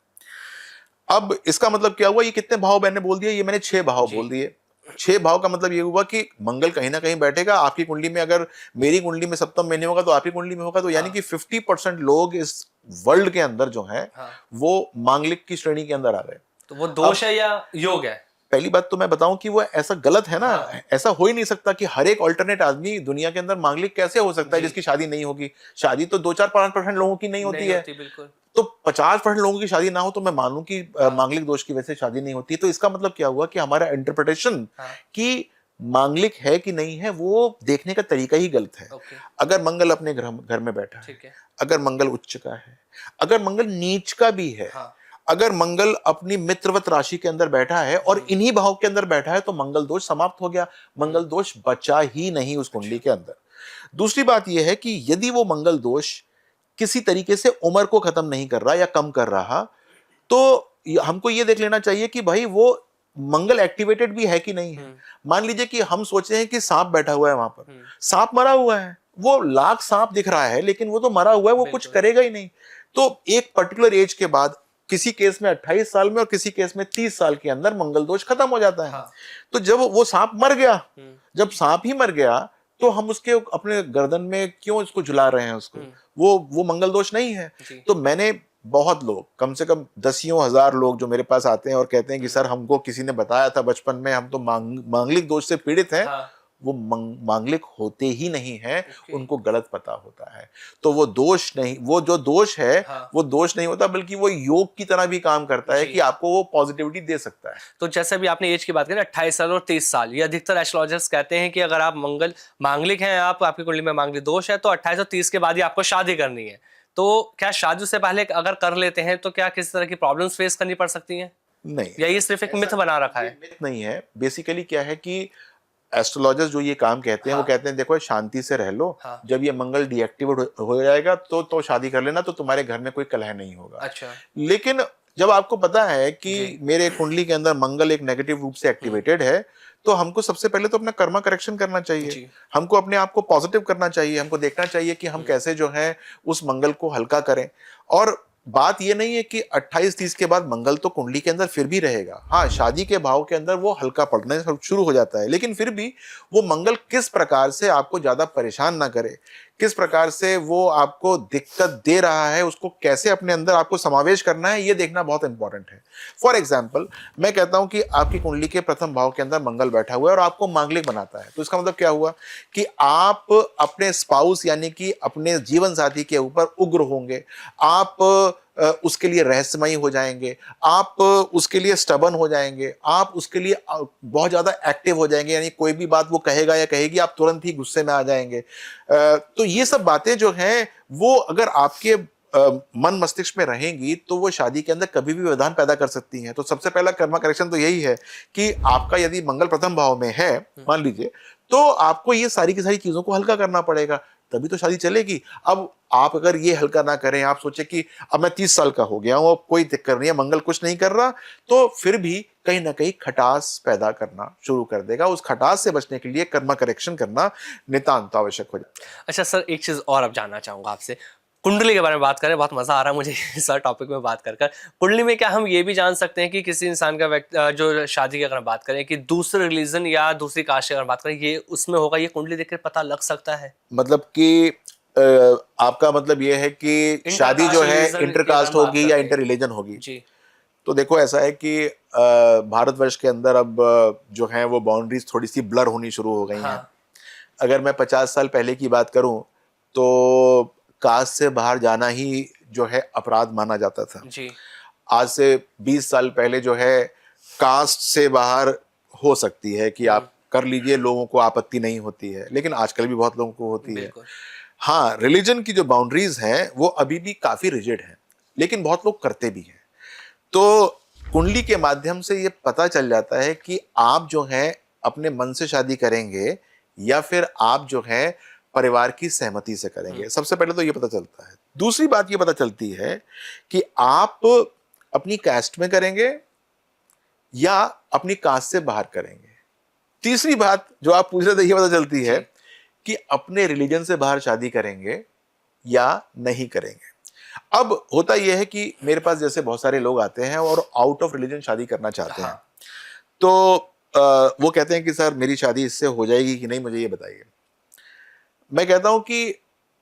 अब इसका मतलब क्या हुआ, ये कितने भाव मैंने बोल दिए, ये मैंने 6 भाव बोल दिए। 6 भाव का मतलब ये हुआ कि मंगल कहीं ना कहीं बैठेगा आपकी कुंडली में। अगर मेरी कुंडली में सप्तम में नहीं होगा तो आपकी कुंडली में होगा, तो यानी कि 50% लोग इस वर्ल्ड के अंदर जो हैं वो मांगलिक की श्रेणी के अंदर आ गए। तो वो दोष है या योग है? पहली बात तो मैं बताऊं कि वो ऐसा गलत है ना। ऐसा हो ही नहीं सकता कि हर एक ऑल्टरनेट आदमी दुनिया के अंदर मांगलिक कैसे हो सकता है जिसकी शादी नहीं होगी। शादी तो 2-4-5% लोगों की नहीं होती है। बिल्कुल। तो 50% लोगों की शादी ना हो तो मैं मानूं कि मांगलिक दोष की वजह से शादी नहीं होती। तो इसका मतलब क्या हुआ कि हमारा इंटरप्रिटेशन कि मांगलिक है कि नहीं है वो देखने का तरीका ही गलत है। अगर मंगल अपने घर में बैठा है, अगर मंगल उच्च का है, अगर मंगल नीच का भी है, अगर मंगल अपनी मित्रवत राशि के अंदर बैठा है और इन्हीं भाव के अंदर बैठा है तो मंगल दोष समाप्त हो गया। मंगल दोष बचा ही नहीं उस कुंडली के अंदर। दूसरी बात यह है कि यदि वो मंगल दोष किसी तरीके से उम्र को खत्म नहीं कर रहा या कम कर रहा तो हमको ये देख लेना चाहिए कि भाई वो मंगल एक्टिवेटेड भी है कि नहीं है। मान लीजिए कि हम सोचते हैं कि सांप बैठा हुआ है वहां पर, सांप मरा हुआ है, वो लाख सांप दिख रहा है लेकिन वो तो मरा हुआ है, वो कुछ करेगा ही नहीं। तो एक पर्टिकुलर एज के बाद किसी केस में 28 साल में और किसी केस में 30 साल के अंदर मंगल दोष खत्म हो जाता है। तो जब वो सांप मर गया, जब सांप ही मर गया तो हम उसके अपने गर्दन में क्यों इसको झुला रहे हैं उसको? वो मंगल दोष नहीं है। तो मैंने बहुत लोग, कम से कम दसियों हजार लोग जो मेरे पास आते हैं और कहते हैं कि सर हमको किसी ने बताया था बचपन में, हम तो मांगलिक दोष से पीड़ित हैं। वो मांगलिक होते ही नहीं है, उनको गलत पता होता है। तो वो दोष नहीं, वो जो दोष है वो दोष नहीं होता बल्कि वो योग की तरह भी काम करता है कि आपको वो पॉजिटिविटी दे सकता है। तो जैसे भी आपने एज की बात करी 28 साल और 30 साल, ये अधिकतर एस्ट्रोलॉजर्स कहते हैं कि अगर आप मांगलिक हैं, आपकी कुंडली में मांगलिक दोष है तो 28 और 30 के बाद ही आपको शादी करनी है। तो क्या शादी से पहले अगर कर लेते हैं तो क्या किसी तरह की प्रॉब्लम्स फेस करनी पड़ सकती हैं? नहीं, या ये सिर्फ एक मिथ बना रखा है? मिथ नहीं है। बेसिकली क्या है कि एस्ट्रोलॉजर्स जो ये काम कहते हैं वो कहते हैं देखो शांति से रह लो, जब ये मंगल डीएक्टिवेट हो जाएगा तो शादी कर लेना, तो तुम्हारे घर में कोई कलह नहीं होगा। अच्छा। लेकिन जब आपको पता है कि मेरे कुंडली के अंदर मंगल एक नेगेटिव रूप से एक्टिवेटेड है तो हमको सबसे पहले तो अपना कर्मा करेक्शन करना चाहिए। हमको अपने आप को पॉजिटिव करना चाहिए। हमको देखना चाहिए कि हम कैसे जो है उस मंगल को हल्का करें। और बात ये नहीं है कि 28-30 के बाद मंगल तो कुंडली के अंदर फिर भी रहेगा। हाँ, शादी के भाव के अंदर वो हल्का पड़ने शुरू हो जाता है, लेकिन फिर भी वो मंगल किस प्रकार से आपको ज्यादा परेशान ना करे, किस प्रकार से वो आपको दिक्कत दे रहा है, उसको कैसे अपने अंदर आपको समावेश करना है, ये देखना बहुत इंपॉर्टेंट है। फॉर एग्जाम्पल मैं कहता हूं कि आपकी कुंडली के प्रथम भाव के अंदर मंगल बैठा हुआ है और आपको मांगलिक बनाता है, तो इसका मतलब क्या हुआ कि आप अपने स्पाउस यानी कि अपने जीवन साथी के ऊपर उग्र होंगे, आप उसके लिए रहस्यमयी हो जाएंगे, आप उसके लिए स्टबन हो जाएंगे, आप उसके लिए बहुत ज्यादा एक्टिव हो जाएंगे, यानी कोई भी बात वो कहेगा या कहेगी आप तुरंत ही गुस्से में आ जाएंगे। तो ये सब बातें जो हैं वो अगर आपके मन मस्तिष्क में रहेंगी तो वो शादी के अंदर कभी भी व्यवधान पैदा कर सकती हैं। तो सबसे पहला कर्मा करेक्शन तो यही है कि आपका यदि मंगल प्रथम भाव में है मान लीजिए, तो आपको ये सारी की सारी चीजों को हल्का करना पड़ेगा, तभी तो शादी चलेगी। अब आप अगर ये हल्का ना करें, आप सोचे कि अब मैं 30 साल का हो गया हूं, अब कोई दिक्कत नहीं है, मंगल कुछ नहीं कर रहा, तो फिर भी कहीं ना कहीं खटास पैदा करना शुरू कर देगा। उस खटास से बचने के लिए कर्मा करेक्शन करना नितांत आवश्यक हो जाता है। अच्छा सर, एक चीज और अब जानना चाहूंगा आपसे, कुंडली के बारे में बात करें, बहुत मजा आ रहा है मुझे इस टॉपिक में बात कर कुंडली में क्या हम ये भी जान सकते हैं कि किसी इंसान का व्यक्ति जो शादी की अगर बात करें कि दूसरे रिलीजन या दूसरी कास्ट की अगर बात करें, ये उसमें होगा, ये कुंडली देखकर पता लग सकता है? मतलब कि आपका मतलब ये है कि शादी जो है इंटरकास्ट होगी या इंटर रिलीजन होगी? जी। तो देखो ऐसा है कि भारतवर्ष के अंदर अब जो है वो बाउंड्रीज थोड़ी सी ब्लर होनी शुरू हो गई हैं। अगर मैं 50 साल पहले की बात करूं तो कास्ट से बाहर जाना ही जो है अपराध माना जाता था। जी। आज से 20 साल पहले जो है कास्ट से बाहर हो सकती है कि आप कर लीजिए, लोगों को आपत्ति नहीं होती है, लेकिन आजकल भी बहुत लोगों को होती है। बिल्कुल। हाँ, रिलीजन की जो बाउंड्रीज हैं वो अभी भी काफी रिजिड हैं, लेकिन बहुत लोग करते भी हैं। तो कुंडली के माध्यम से ये पता चल जाता है कि आप जो हैं अपने मन से शादी करेंगे या फिर आप जो है परिवार की सहमति से करेंगे। सबसे पहले तो ये पता चलता है। दूसरी बात ये पता चलती है कि आप अपनी कास्ट में करेंगे या अपनी कास्ट से बाहर करेंगे। तीसरी बात जो आप पूछ रहे थे ये पता चलती है कि अपने रिलीजन से बाहर शादी करेंगे या नहीं करेंगे। अब होता यह है कि मेरे पास जैसे बहुत सारे लोग आते हैं और आउट ऑफ रिलीजन शादी करना चाहते हैं। तो वो कहते हैं कि सर मेरी शादी इससे हो जाएगी कि नहीं, मुझे ये बताइए। मैं कहता हूं कि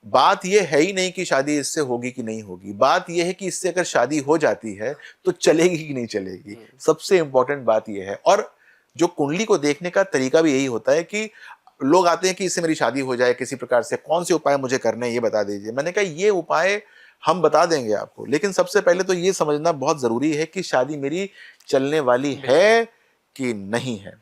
बात यह है ही नहीं कि शादी इससे होगी कि नहीं होगी, बात यह है कि इससे अगर शादी हो जाती है तो चलेगी कि नहीं चलेगी। सबसे इंपॉर्टेंट बात यह है। और जो कुंडली को देखने का तरीका भी यही होता है कि लोग आते हैं कि इससे मेरी शादी हो जाए किसी प्रकार से, कौन से उपाय मुझे करने हैं ये बता दीजिए। मैंने कहा ये उपाय हम बता देंगे आपको, लेकिन सबसे पहले तो ये समझना बहुत जरूरी है कि शादी मेरी चलने वाली है कि नहीं है।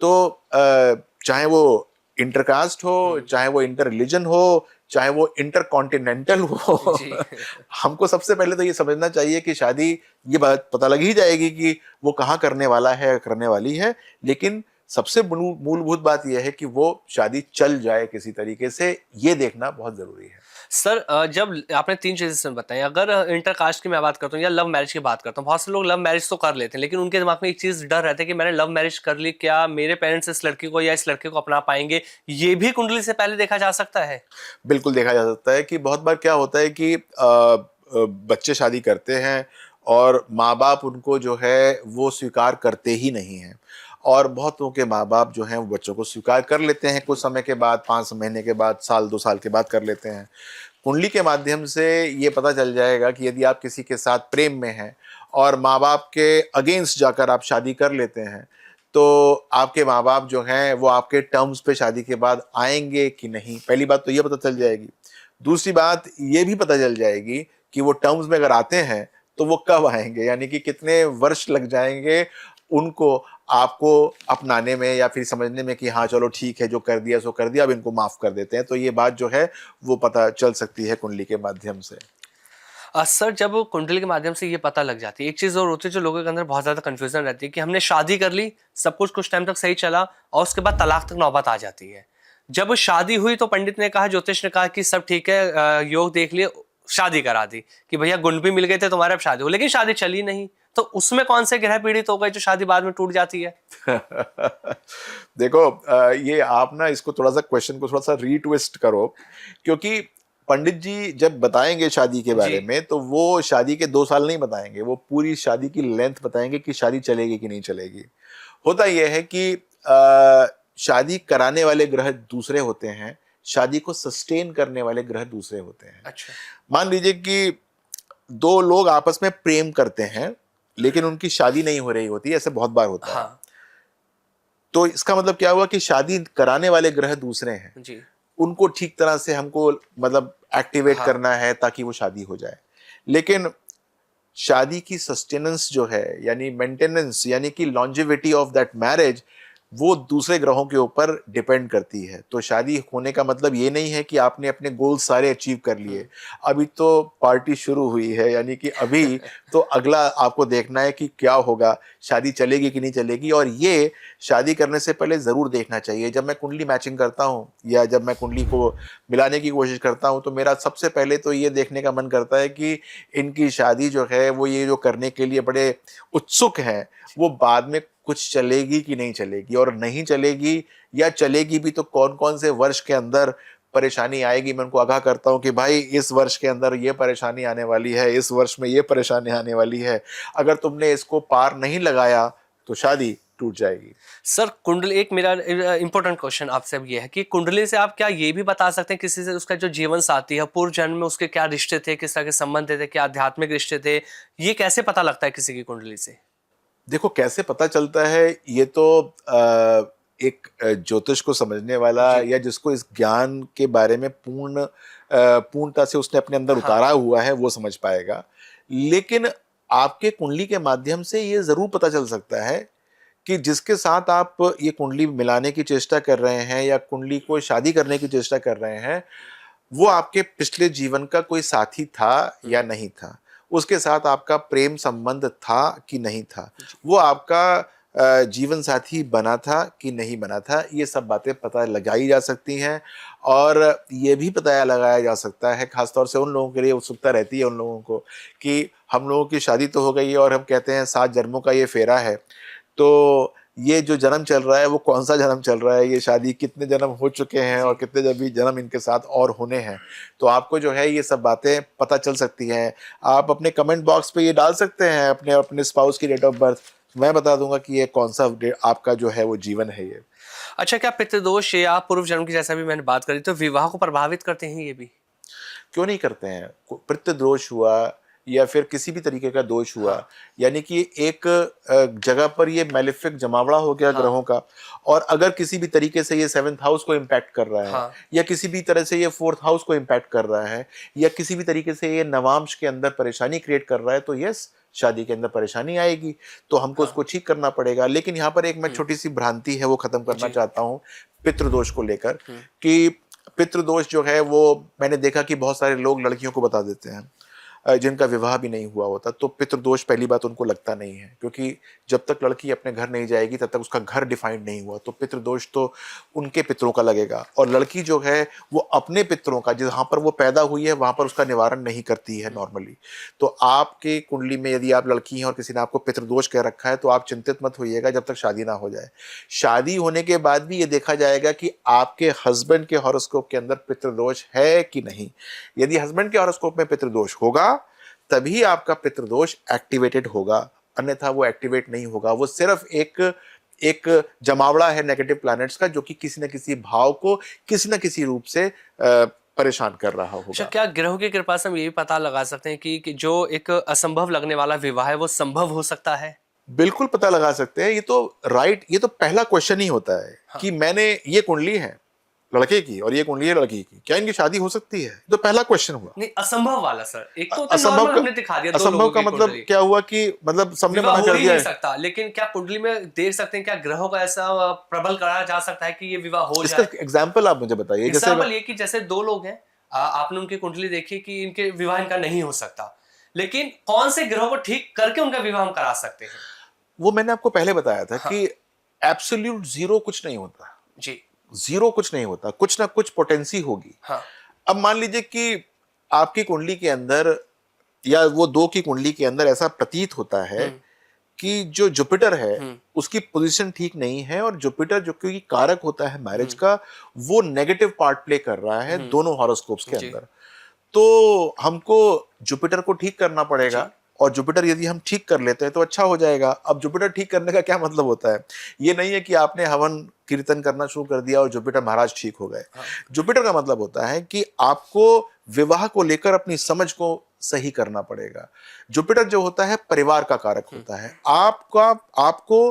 तो चाहे वो इंटरकास्ट हो, चाहे वो इंटर रिलीजन हो, चाहे वो इंटर कॉन्टिनेंटल हो हमको सबसे पहले तो ये समझना चाहिए कि शादी, ये बात पता लग ही जाएगी कि वो कहाँ करने वाला है, करने वाली है। लेकिन सबसे मूलभूत बात यह है कि वो शादी चल जाए किसी तरीके से, ये देखना बहुत जरूरी है। सर जब आपने 3 चीज़ें बताई, अगर इंटरकास्ट की मैं बात करता हूँ या लव मैरिज की बात करता हूँ, बहुत से लोग लव मैरिज तो कर लेते हैं, लेकिन उनके दिमाग में एक चीज़ डर रहता है कि मैंने लव मैरिज कर ली, क्या मेरे पेरेंट्स इस लड़की को या इस लड़के को अपना पाएंगे? ये भी कुंडली से पहले देखा जा सकता है? बिल्कुल देखा जा सकता है कि बहुत बार क्या होता है कि बच्चे शादी करते हैं और माँ बाप उनको जो है वो स्वीकार करते ही नहीं हैं। और बहुत लोगों के माँ बाप जो हैं वो बच्चों को स्वीकार कर लेते हैं कुछ समय के बाद, 5 महीने के बाद, साल 2 साल के बाद कर लेते हैं। कुंडली के माध्यम से ये पता चल जाएगा कि यदि आप किसी के साथ प्रेम में हैं और माँ बाप के अगेंस्ट जाकर आप शादी कर लेते हैं, तो आपके माँ बाप जो हैं वो आपके टर्म्स पे शादी के बाद आएंगे कि नहीं, पहली बात तो ये पता चल जाएगी। दूसरी बात ये भी पता चल जाएगी कि वो टर्म्स में अगर आते हैं तो वो कब आएंगे, यानी कि कितने वर्ष लग जाएंगे उनको आपको अपनाने में या फिर समझने में कि हाँ चलो ठीक है, जो कर दिया सो कर दिया, अब इनको माफ कर देते हैं। तो ये बात जो है वो पता चल सकती है कुंडली के माध्यम से। सर जब कुंडली के माध्यम से ये पता लग जाती है, एक चीज़ और होती है जो लोगों के अंदर बहुत ज़्यादा कन्फ्यूजन रहती है कि हमने शादी कर ली, सब कुछ टाइम तक सही चला और उसके बाद तलाक तक नौबत आ जाती है। जब शादी हुई तो पंडित ने कहा, ज्योतिष ने कहा कि सब ठीक है, योग देख लिए, शादी करा दी कि भैया गुण भी मिल गए थे तुम्हारे, अब शादी हो, लेकिन शादी चली नहीं। तो उसमें कौन से ग्रह पीड़ित हो गए जो शादी बाद में टूट जाती है? देखो ये आप ना इसको थोड़ा सा क्वेश्चन को थोड़ा सा रीट्विस्ट करो, क्योंकि पंडित जी जब बताएंगे शादी के बारे में तो वो शादी के 2 साल नहीं बताएंगे, वो पूरी शादी की लेंथ बताएंगे कि शादी चलेगी कि नहीं चलेगी। होता यह है कि शादी कराने वाले ग्रह दूसरे होते हैं, शादी को सस्टेन करने वाले ग्रह दूसरे होते हैं। अच्छा। मान लीजिए कि 2 लोग आपस में प्रेम करते हैं लेकिन उनकी शादी नहीं हो रही होती, ऐसे बहुत बार होता है। तो इसका मतलब क्या हुआ कि शादी कराने वाले ग्रह दूसरे हैं जी। उनको ठीक तरह से हमको मतलब एक्टिवेट करना है ताकि वो शादी हो जाए। लेकिन शादी की सस्टेनेंस जो है, यानी मेंटेनेंस, यानी कि लॉन्जेविटी ऑफ दैट मैरिज, वो दूसरे ग्रहों के ऊपर डिपेंड करती है। तो शादी होने का मतलब ये नहीं है कि आपने अपने गोल सारे अचीव कर लिए, अभी तो पार्टी शुरू हुई है, यानी कि अभी तो अगला आपको देखना है कि क्या होगा, शादी चलेगी कि नहीं चलेगी। और ये शादी करने से पहले ज़रूर देखना चाहिए। जब मैं कुंडली मैचिंग करता हूँ या जब मैं कुंडली को मिलाने की कोशिश करता हूँ तो मेरा सबसे पहले तो ये देखने का मन करता है कि इनकी शादी जो है वो ये जो करने के लिए बड़े उत्सुक हैं, वो बाद में कुछ चलेगी कि नहीं चलेगी, और नहीं चलेगी या चलेगी भी तो कौन कौन से वर्ष के अंदर परेशानी आएगी। मैं उनको आगाह करता हूँ कि भाई इस वर्ष के अंदर ये परेशानी आने वाली है, इस वर्ष में ये परेशानी आने वाली है, अगर तुमने इसको पार नहीं लगाया तो शादी टूट जाएगी। सर कुंडली, एक मेरा इंपॉर्टेंट क्वेश्चन आपसे अब ये है कि कुंडली से आप क्या ये भी बता सकते हैं किसी से उसका जो जीवन साथी है, पूर्व जन्म में उसके क्या रिश्ते थे, किस तरह के संबंध थे, क्या आध्यात्मिक रिश्ते थे, ये कैसे पता लगता है किसी की कुंडली से? देखो कैसे पता चलता है, ये तो एक ज्योतिष को समझने वाला या जिसको इस ज्ञान के बारे में पूर्णता से उसने अपने अंदर उतारा हुआ है वो समझ पाएगा। लेकिन आपके कुंडली के माध्यम से ये जरूर पता चल सकता है कि जिसके साथ आप ये कुंडली मिलाने की चेष्टा कर रहे हैं या कुंडली को शादी करने की चेष्टा कर रहे हैं, वो आपके पिछले जीवन का कोई साथी था या नहीं था? उसके साथ आपका प्रेम संबंध था कि नहीं था? जी। वो आपका जीवन साथी बना था कि नहीं बना था? ये सब बातें पता लगाई जा सकती हैं और ये भी पता लगाया जा सकता है, ख़ास तौर से उन लोगों के लिए उत्सुकता रहती है उन लोगों को कि हम लोगों की शादी तो हो गई है और हम कहते हैं 7 जन्मों का ये फेरा है। तो ये जो जन्म चल रहा है वो कौन-सा जन्म चल रहा है? ये शादी कितने जन्म हो चुके हैं और जी। कितने जब भी जन्म इनके साथ और होने हैं। तो आपको जो है ये सब बातें पता चल सकती हैं। आप अपने कमेंट बॉक्स पे ये डाल सकते हैं अपने अपने स्पाउस की डेट ऑफ बर्थ। मैं बता दूँगा कि ये कौन-सा डे आपका जो है वो जीवन है ये। अच्छा, क्या पितृदोष या पूर्व जन्म की जैसा भी मैंने बात करी तो विवाह को प्रभावित करते हैं ये भी? क्यों नहीं करते हैं? पितृ दोष हुआ या फिर किसी भी तरीके का दोष हुआ, हाँ, यानी कि एक जगह पर ये मैलेफिक जमावड़ा हो गया हाँ, ग्रहों का और अगर किसी भी तरीके से ये 7th हाउस को इम्पैक्ट कर रहा है हाँ, या किसी भी तरह से ये 4th हाउस को इम्पैक्ट कर रहा है या किसी भी तरीके से ये नवांश के अंदर परेशानी क्रिएट कर रहा है, तो यस, शादी के अंदर परेशानी आएगी, तो हमको हाँ। उसको ठीक करना पड़ेगा। लेकिन यहाँ पर एक मैं हुँ, छोटी-सी भ्रांति है वो खत्म करना जी। चाहता हूँ, पितृदोष को लेकर हुँ, कि पितृदोष जो है वो मैंने देखा कि बहुत सारे लोग लड़कियों को बता देते हैं जिनका विवाह भी नहीं हुआ होता, तो पितृदोष पहली बात उनको लगता नहीं है क्योंकि जब तक लड़की अपने घर नहीं जाएगी तब तक उसका घर डिफाइंड नहीं हुआ, तो पितृदोष तो उनके पितरों का लगेगा और लड़की जो है वो अपने पितरों का, जहाँ पर वो पैदा हुई है वहां पर उसका निवारण नहीं करती है हुँ, नॉर्मली। तो आपके कुंडली में यदि आप लड़की हैं और किसी ने आपको पितृदोष कह रखा है तो आप चिंतित मत होइएगा जब तक शादी ना हो जाए। शादी होने के बाद भी ये देखा जाएगा कि आपके हस्बैंड के हॉरोस्कोप के अंदर पितृदोष है कि नहीं। यदि हस्बैंड के हॉरोस्कोप में पितृदोष होगा तभी आपका पितृदोष एक्टिवेटेड होगा, अन्यथा वो एक्टिवेट नहीं होगा। वो सिर्फ एक एक जमावड़ा है नेगेटिव प्लैनेट्स का जो कि किसी न किसी भाव को किसी न किसी रूप से परेशान कर रहा अच्छा, होगा। क्या ग्रहों की कृपा से हम ये भी पता लगा सकते हैं कि जो एक असंभव लगने वाला विवाह है वो संभव हो सकता है? बिल्कुल पता लगा सकते हैं, ये तो पहला क्वेश्चन ही होता है हाँ। कि मैंने ये कुंडली है लड़के की और ये कुंडली है लड़की की, क्या इनकी शादी हो सकती है? तो पहला क्वेश्चन हुआ। नहीं, असंभव वाला सर। एक तो होता है असंभव नॉर्मल, का हमने दिखा दिया 2 असंभव लोगों का की मतलब कुंडली। क्या हुआ कि मतलब सबने विवाह मना हो कर ही दिया नहीं है। सकता, लेकिन क्या कुंडली में देख सकते हैं, क्या ग्रहों का ऐसा प्रबल करा जा सकता है कि ये विवाह हो इसका जाए? एग्जाम्पल आप मुझे बताइए जैसे एग्जाम्पल ये कि जैसे 2 लोग हैं, आपने उनकी कुंडली देखी कि इनके विवाह इनका नहीं हो सकता। लेकिन कौन से ग्रहों को ठीक करके उनका विवाह हम करा सकते हैं? वो मैंने आपको पहले बताया था हाँ, कि एब्सोल्यूट जीरो कुछ नहीं होता, जी। जीरो कुछ नहीं होता, कुछ ना कुछ पोटेंसी होगी। हाँ। अब मान लीजिए कि आपकी कुंडली के अंदर या वो दो की कुंडली के अंदर ऐसा प्रतीत होता है हुँ, कि जो जुपिटर है हुँ, उसकी पोजीशन ठीक नहीं है और जुपिटर जो कि कारक होता है मैरिज हुँ, का, वो नेगेटिव पार्ट प्ले कर रहा है हुँ, दोनों हॉरोस्कोप्स के जी, अंदर। तो हमको जुपिटर को ठीक करना पड़ेगा जी। और जुपिटर यदि हम ठीक कर लेते हैं तो अच्छा हो जाएगा। अब जुपिटर ठीक करने का क्या मतलब होता है? ये नहीं है कि आपने हवन कीर्तन करना शुरू कर दिया और जुपिटर महाराज ठीक हो गए। हाँ, जुपिटर का मतलब होता है कि आपको विवाह को लेकर अपनी समझ को सही करना पड़ेगा। जुपिटर जो होता है परिवार का कारक हुँ, होता है। आपका आपको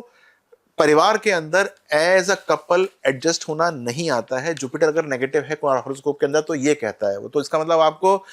परिवार के अंदर एज अ कपल एडजस्ट होना नहीं आता है। जुपिटर अगर नेगेटिव है हॉरोस्कोप के अंदर तो ये कहता है वो, तो इसका मतलब आपको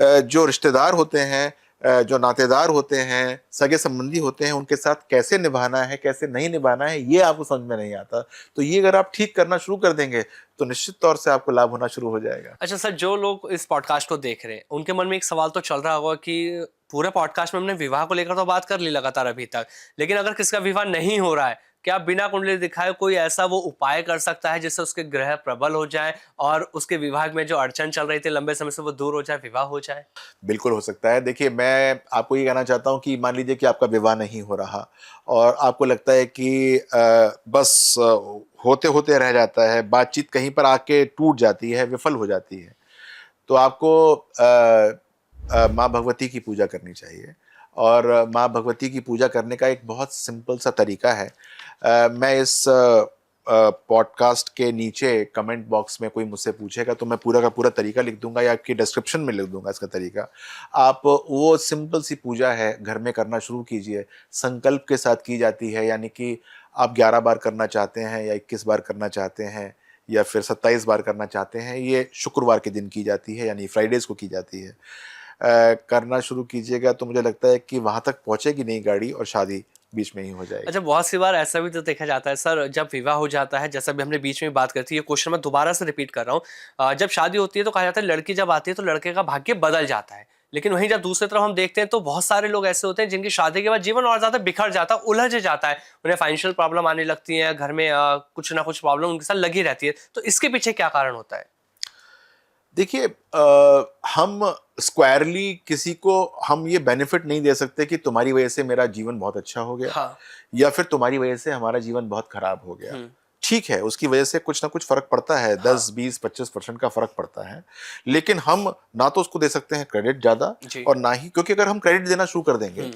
जो रिश्तेदार होते हैं, जो नातेदार होते हैं, सगे संबंधी होते हैं, उनके साथ कैसे निभाना है कैसे नहीं निभाना है ये आपको समझ में नहीं आता। तो ये अगर आप ठीक करना शुरू कर देंगे तो निश्चित तौर से आपको लाभ होना शुरू हो जाएगा। अच्छा सर, जो लोग इस पॉडकास्ट को देख रहे हैं, उनके मन में एक सवाल तो चल रहा होगा कि पूरे पॉडकास्ट में हमने विवाह को लेकर तो बात कर ली लगातार अभी तक, लेकिन अगर किसी का विवाह नहीं हो रहा है, क्या बिना कुंडली दिखाए कोई ऐसा वो उपाय कर सकता है जिससे उसके ग्रह प्रबल हो जाए और उसके विवाह में जो अड़चन चल रही थी लंबे समय से वो दूर हो जाए, विवाह हो जाए? बिल्कुल हो सकता है। देखिए, मैं आपको ये कहना चाहता हूँ कि मान लीजिए कि आपका विवाह नहीं हो रहा और आपको लगता है कि बस होते-होते रह जाता है, बातचीत कहीं पर आके टूट जाती है, विफल हो जाती है। तो आपको माँ भगवती की पूजा करनी चाहिए और माँ भगवती की पूजा करने का एक बहुत सिंपल सा तरीका है। मैं इस पॉडकास्ट के नीचे कमेंट बॉक्स में कोई मुझसे पूछेगा तो मैं पूरा का पूरा तरीका लिख दूंगा या आपकी डिस्क्रिप्शन में लिख दूंगा इसका तरीका। आप वो सिंपल सी पूजा है घर में करना शुरू कीजिए। संकल्प के साथ की जाती है, यानी कि आप 11 बार करना चाहते हैं या 21 बार करना चाहते हैं या फिर 27 बार करना चाहते हैं। ये शुक्रवार के दिन की जाती है, यानी फ्राइडेज को की जाती है। करना शुरू कीजिएगा तो मुझे लगता है कि वहाँ तक पहुँचेगी नहीं गाड़ी और शादी बीच में ही हो जाएगी। अच्छा, बहुत सी बार ऐसा भी तो देखा जाता है सर, जब विवाह हो जाता है, जैसा भी हमने बीच में बात करी थी, ये क्वेश्चन मैं दोबारा से रिपीट कर रहा हूँ। जब शादी होती है तो कहा जाता है लड़की जब आती है तो लड़के का भाग्य बदल जाता है। लेकिन वहीं जब दूसरी तरफ हम देखते हैं तो बहुत सारे लोग ऐसे होते हैं जिनकी शादी के बाद जीवन और ज्यादा बिखर जाता है, उलझ जाता है। उन्हें फाइनेंशियल प्रॉब्लम आने लगती है, घर में कुछ ना कुछ प्रॉब्लम उनके साथ लगी रहती है। तो इसके पीछे क्या कारण होता है? देखिए, हम स्क्वायरली किसी को हम ये बेनिफिट नहीं दे सकते कि तुम्हारी वजह से मेरा जीवन बहुत अच्छा हो गया हाँ। या फिर तुम्हारी वजह से हमारा जीवन बहुत खराब हो गया। हम्म। ठीक है, उसकी वजह से कुछ ना कुछ फर्क पड़ता है, हाँ। 10, 20, 25% का फर्क पड़ता है। लेकिन हम ना तो उसको दे सकते हैं क्रेडिट ज्यादा, जी। और ना ही, क्योंकि अगर हम क्रेडिट देना शुरू कर देंगे हम्म।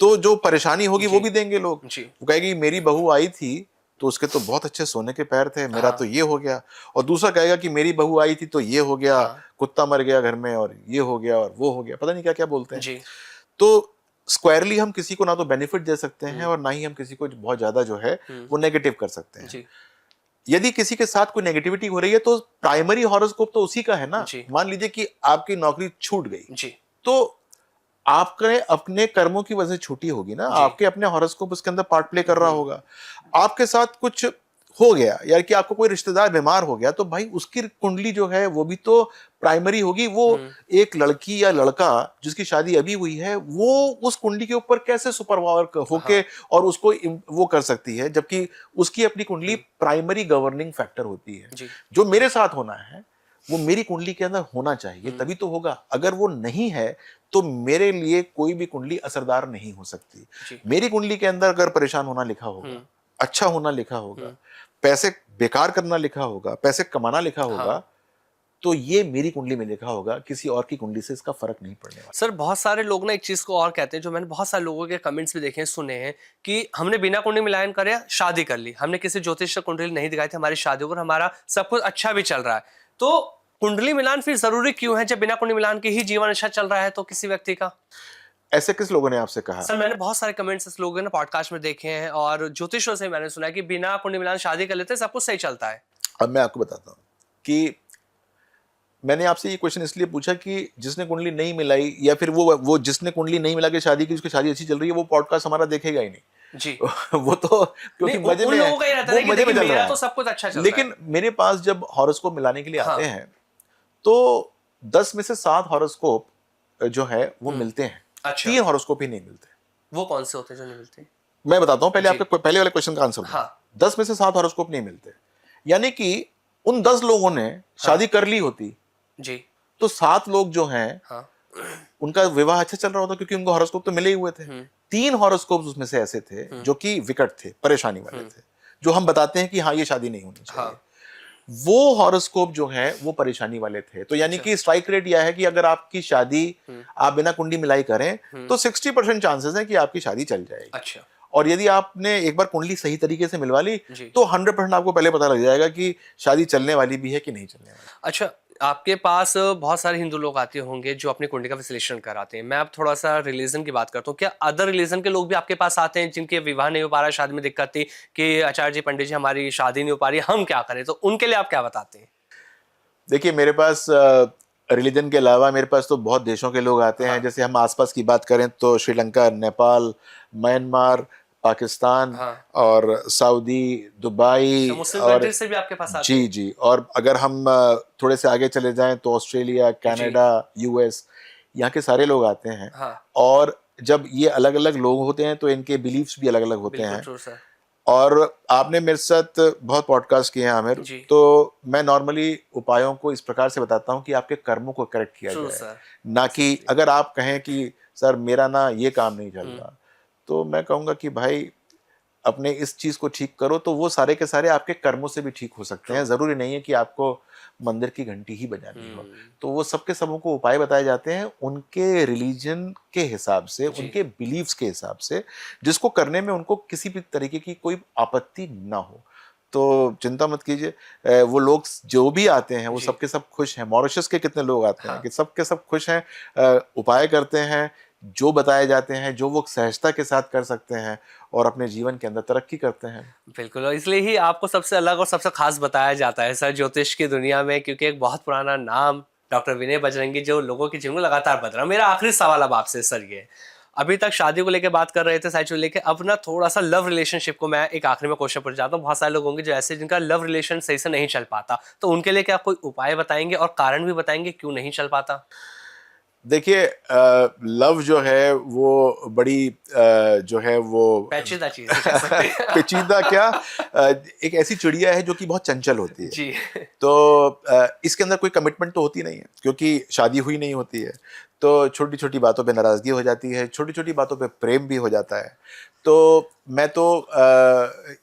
तो जो परेशानी होगी जी। वो भी देंगे लोग। जी। वो कहेगी मेरी बहू आई थी तो उसके तो बहुत अच्छे सोने के पैर थे, मेरा हाँ। तो ये हो गया। और दूसरा कहेगा कि मेरी बहू आई थी तो ये हो गया, हाँ। कुत्ता मर गया घर में, और ये हो गया और वो हो गया, पता नहीं क्या क्या बोलते हैं। जी। तो स्क्वायरली हम किसी को ना तो बेनिफिट दे सकते हैं हम्म। और ना ही हम किसी को बहुत ज्यादा जो है हम्म। वो नेगेटिव कर सकते हैं। जी। यदि किसी के साथ कोई नेगेटिविटी हो रही है तो प्राइमरी हॉरोस्कोप तो उसी का है ना। जी। मान लीजिए कि आपकी नौकरी छूट गई, जी। तो आपके अपने कर्मों की वजह से छुट्टी होगी ना, जी। आपके अपने हॉरोस्कोप उसके अंदर पार्ट प्ले कर रहा होगा। आपके साथ कुछ हो गया, यार कि आपको कोई रिश्तेदार बीमार हो गया, तो भाई उसकी कुंडली जो है वो भी तो प्राइमरी होगी। वो एक लड़की या लड़का जिसकी शादी अभी हुई है, वो उस कुंडली के ऊपर कैसे सुपर पावर होके और उसको वो कर सकती है, जबकि उसकी अपनी कुंडली प्राइमरी गवर्निंग फैक्टर होती है। जी। जो मेरे साथ होना है वो मेरी कुंडली के अंदर होना चाहिए, तभी तो होगा। अगर वो नहीं है तो मेरे लिए कोई भी कुंडली असरदार नहीं हो सकती। जी। मेरी कुंडली के अंदर अगर परेशान होना लिखा होगा, अच्छा होना लिखा होगा, पैसे बेकार करना लिखा होगा, पैसे कमाना लिखा होगा, हाँ। तो ये मेरी कुंडली में लिखा होगा, किसी और की कुंडली से इसका फर्क नहीं पड़ने वाला। सर, बहुत सारे लोग ना एक चीज को और कहते हैं, जो मैंने बहुत सारे लोगों के कमेंट्स भी देखे हैं, सुने हैं, कि हमने बिना कुंडली मिलान करे शादी कर ली, हमने किसी ज्योतिष से कुंडली नहीं दिखाई थी, हमारी शादी हो गई, हमारा सब कुछ अच्छा भी चल रहा है। तो कुंडली मिलान फिर जरूरी क्यों है? जब बिना कुंडली मिलान के ही जीवन अच्छा चल रहा है तो किसी व्यक्ति का। ऐसे किस लोगों ने आपसे कहा? सर, मैंने बहुत सारे कमेंट्स इस लोगों ने पॉडकास्ट में देखे हैं और ज्योतिषों से मैंने सुना है कि बिना कुंडली मिलान शादी कर लेते हैं, सब कुछ सही चलता है। अब मैं आपको बताता हूँ कि मैंने आपसे ये क्वेश्चन इसलिए पूछा कि जिसने कुंडली नहीं मिलाई, या फिर वो जिसने कुंडली नहीं मिला के शादी की, उसकी शादी अच्छी चल रही है, वो पॉडकास्ट हमारा देखेगा ही नहीं। जी। वो तो क्योंकि नहीं, मजे उन में है, लोगों का ही रहता वो है कि मजे में देखिए चल रहा मेरा है। तो सब कुछ अच्छा चल रहा है। लेकिन मेरे पास जब हॉरोस्कोप मिलाने के लिए आते हैं तो 10 में से 7 हॉरोस्कोप जो है वो मिलते हैं। अच्छा। 3 हॉरोस्कोप ही नहीं मिलते। वो कौन से होते हैं जो नहीं मिलते? मैं बताता हूँ, पहले जी। आपके पहले वाले क्वेश्चन का आंसर दो। हाँ। 10 में से 7 हॉरोस्कोप नहीं मिलते, यानी कि उन 10 लोगों ने शादी कर ली होती जी। तो 7 लोग जो हैं हाँ। उनका विवाह अच्छा चल रहा होता, क्योंकि उनको हॉरोस्कोप तो मिले ही हुए थे। 3 हॉरोस्कोप उसमें से ऐसे थे जो कि विकट थे, परेशानी वाले थे, जो हम बताते हैं कि हाँ ये शादी नहीं होनी चाहिए। हाँ। वो हॉरोस्कोप जो है वो परेशानी वाले थे। तो यानी कि स्ट्राइक रेट यह है कि अगर आपकी शादी आप बिना कुंडली मिलाई करें तो 60% चांसेस है कि आपकी शादी चल जाएगी। अच्छा। और यदि आपने एक बार कुंडली सही तरीके से मिलवा ली जी। तो 100% आपको पहले पता लग जाएगा कि शादी चलने वाली भी है कि नहीं चलने वाली। अच्छा, आपके पास बहुत सारे हिंदू लोग आते होंगे जो अपनी कुंडली का विश्लेषण कराते हैं। मैं अब थोड़ा सा रिलीजन की बात करता हूँ। क्या अदर रिलीजन के लोग भी आपके पास आते हैं जिनके विवाह नहीं हो पा रहा, शादी में दिक्कत थी कि आचार्य जी, पंडित जी, हमारी शादी नहीं हो पा रही, हम क्या करें? तो उनके लिए आप क्या बताते हैं? देखिए, मेरे पास रिलीजन के अलावा मेरे पास तो बहुत देशों के लोग आते हैं। जैसे हम आसपास की बात करें तो श्रीलंका, नेपाल, म्यांमार, पाकिस्तान और सऊदी, दुबई, मुस्लिम और कंट्रीज से भी आपके पास आते हैं? जी जी। और अगर हम थोड़े से आगे चले जाएं तो ऑस्ट्रेलिया, कनाडा, यूएस, यहाँ के सारे लोग आते हैं। और जब ये अलग अलग लोग होते हैं तो इनके बिलीफ्स भी अलग अलग होते हैं। True sir. और आपने मेरे साथ बहुत पॉडकास्ट किए हैं आमिर, तो मैं नॉर्मली उपायों को इस प्रकार से बताता हूँ कि आपके कर्मों को करेक्ट किया जाए, ना कि अगर आप कहें कि सर मेरा ना ये काम नहीं चल रहा, तो मैं कहूँगा कि भाई अपने इस चीज को ठीक करो, तो वो सारे के सारे आपके कर्मों से भी ठीक हो सकते हैं। जरूरी नहीं है कि आपको मंदिर की घंटी ही बजानी हो। तो वो सबके सबों को उपाय बताए जाते हैं उनके रिलीजन के हिसाब से, उनके बिलीव्स के हिसाब से, जिसको करने में उनको किसी भी तरीके की कोई आपत्ति ना हो। तो चिंता मत कीजिए, वो लोग जो भी आते हैं वो सबके सब खुश हैं। मॉरिशस के कितने लोग आते हैं कि सबके सब खुश हैं, उपाय करते हैं जो बताए जाते हैं, जो वो सहजता के साथ कर सकते हैं और अपने जीवन के अंदर तरक्की करते हैं। बिल्कुल, और इसलिए ही आपको सबसे अलग और सबसे खास बताया जाता है सर ज्योतिष की दुनिया में, क्योंकि एक बहुत पुराना नाम डॉक्टर विनय बजरंगी जो लोगों के जीवन को लगातार बदल रहा है। मेरा आखिरी सवाल अब आपसे सर ये, अभी तक शादी को लेकर बात कर रहे थे साइड लेके, अब ना थोड़ा सा लव रिलेशनशिप को मैं एक आखिरी में क्वेश्चन पर जाता हूँ। बहुत सारे लोग होंगे जो ऐसे जिनका लव रिलेशन सही से नहीं चल पाता, तो उनके लिए क्या कोई उपाय बताएंगे और कारण भी बताएंगे क्यों नहीं चल पाता? देखिए, लव जो है वो बड़ी जो है वो पेचीदा चीज है कह सकते हैं। पेचीदा क्या, एक ऐसी चिड़िया है जो कि बहुत चंचल होती है। जी। तो इसके अंदर कोई कमिटमेंट तो होती नहीं है, क्योंकि शादी हुई नहीं होती है। तो छोटी छोटी बातों पे नाराज़गी हो जाती है, छोटी छोटी बातों पे प्रेम भी हो जाता है। तो मैं तो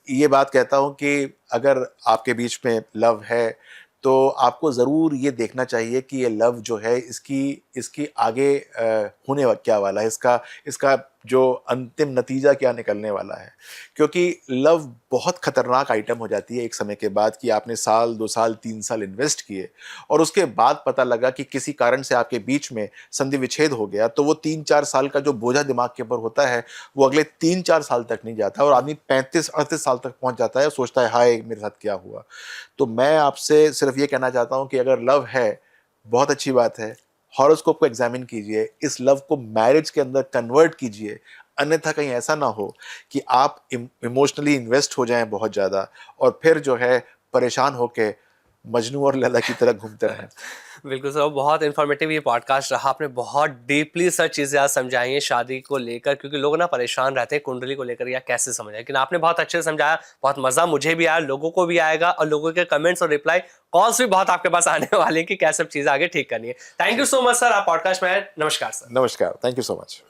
ये बात कहता हूँ कि अगर आपके बीच में लव है, तो आपको ज़रूर ये देखना चाहिए कि ये लव जो है इसकी इसकी आगे होने क्या वाला है, इसका इसका जो अंतिम नतीजा क्या निकलने वाला है। क्योंकि लव बहुत खतरनाक आइटम हो जाती है एक समय के बाद, कि आपने साल 2 साल 3 साल इन्वेस्ट किए और उसके बाद पता लगा कि किसी कारण से आपके बीच में संधि विच्छेद हो गया, तो वो 3-4 साल का जो बोझा दिमाग के ऊपर होता है वो अगले 3-4 साल तक नहीं जाता और आदमी 35-38 साल तक पहुंच जाता है और सोचता है हाय मेरे साथ क्या हुआ। तो मैं आपसे सिर्फ ये कहना चाहता हूँ कि अगर लव है, बहुत अच्छी बात है, हॉरोस्कोप को एग्जामिन कीजिए, इस लव को मैरिज के अंदर कन्वर्ट कीजिए। अन्यथा कहीं ऐसा ना हो कि आप इमोशनली इन्वेस्ट हो जाएं बहुत ज़्यादा और फिर जो है परेशान होके मजनू और लैला की तरह घूमते रहें। बिल्कुल सर, बहुत इन्फॉर्मेटिव ये पॉडकास्ट रहा। आपने बहुत डीपली सर चीज़ें आज समझाई हैं शादी को लेकर, क्योंकि लोग ना परेशान रहते हैं कुंडली को लेकर या कैसे समझाएं, लेकिन आपने बहुत अच्छे से समझाया। बहुत मज़ा मुझे भी आया, लोगों को भी आएगा, और लोगों के कमेंट्स और रिप्लाई कॉल्स भी बहुत आपके पास आने वाले हैं कि क्या सब चीज़ें आगे ठीक करनी है। Thank you so much sir, आप पॉडकास्ट में आए। नमस्कार सर। नमस्कार, थैंक यू सो मच।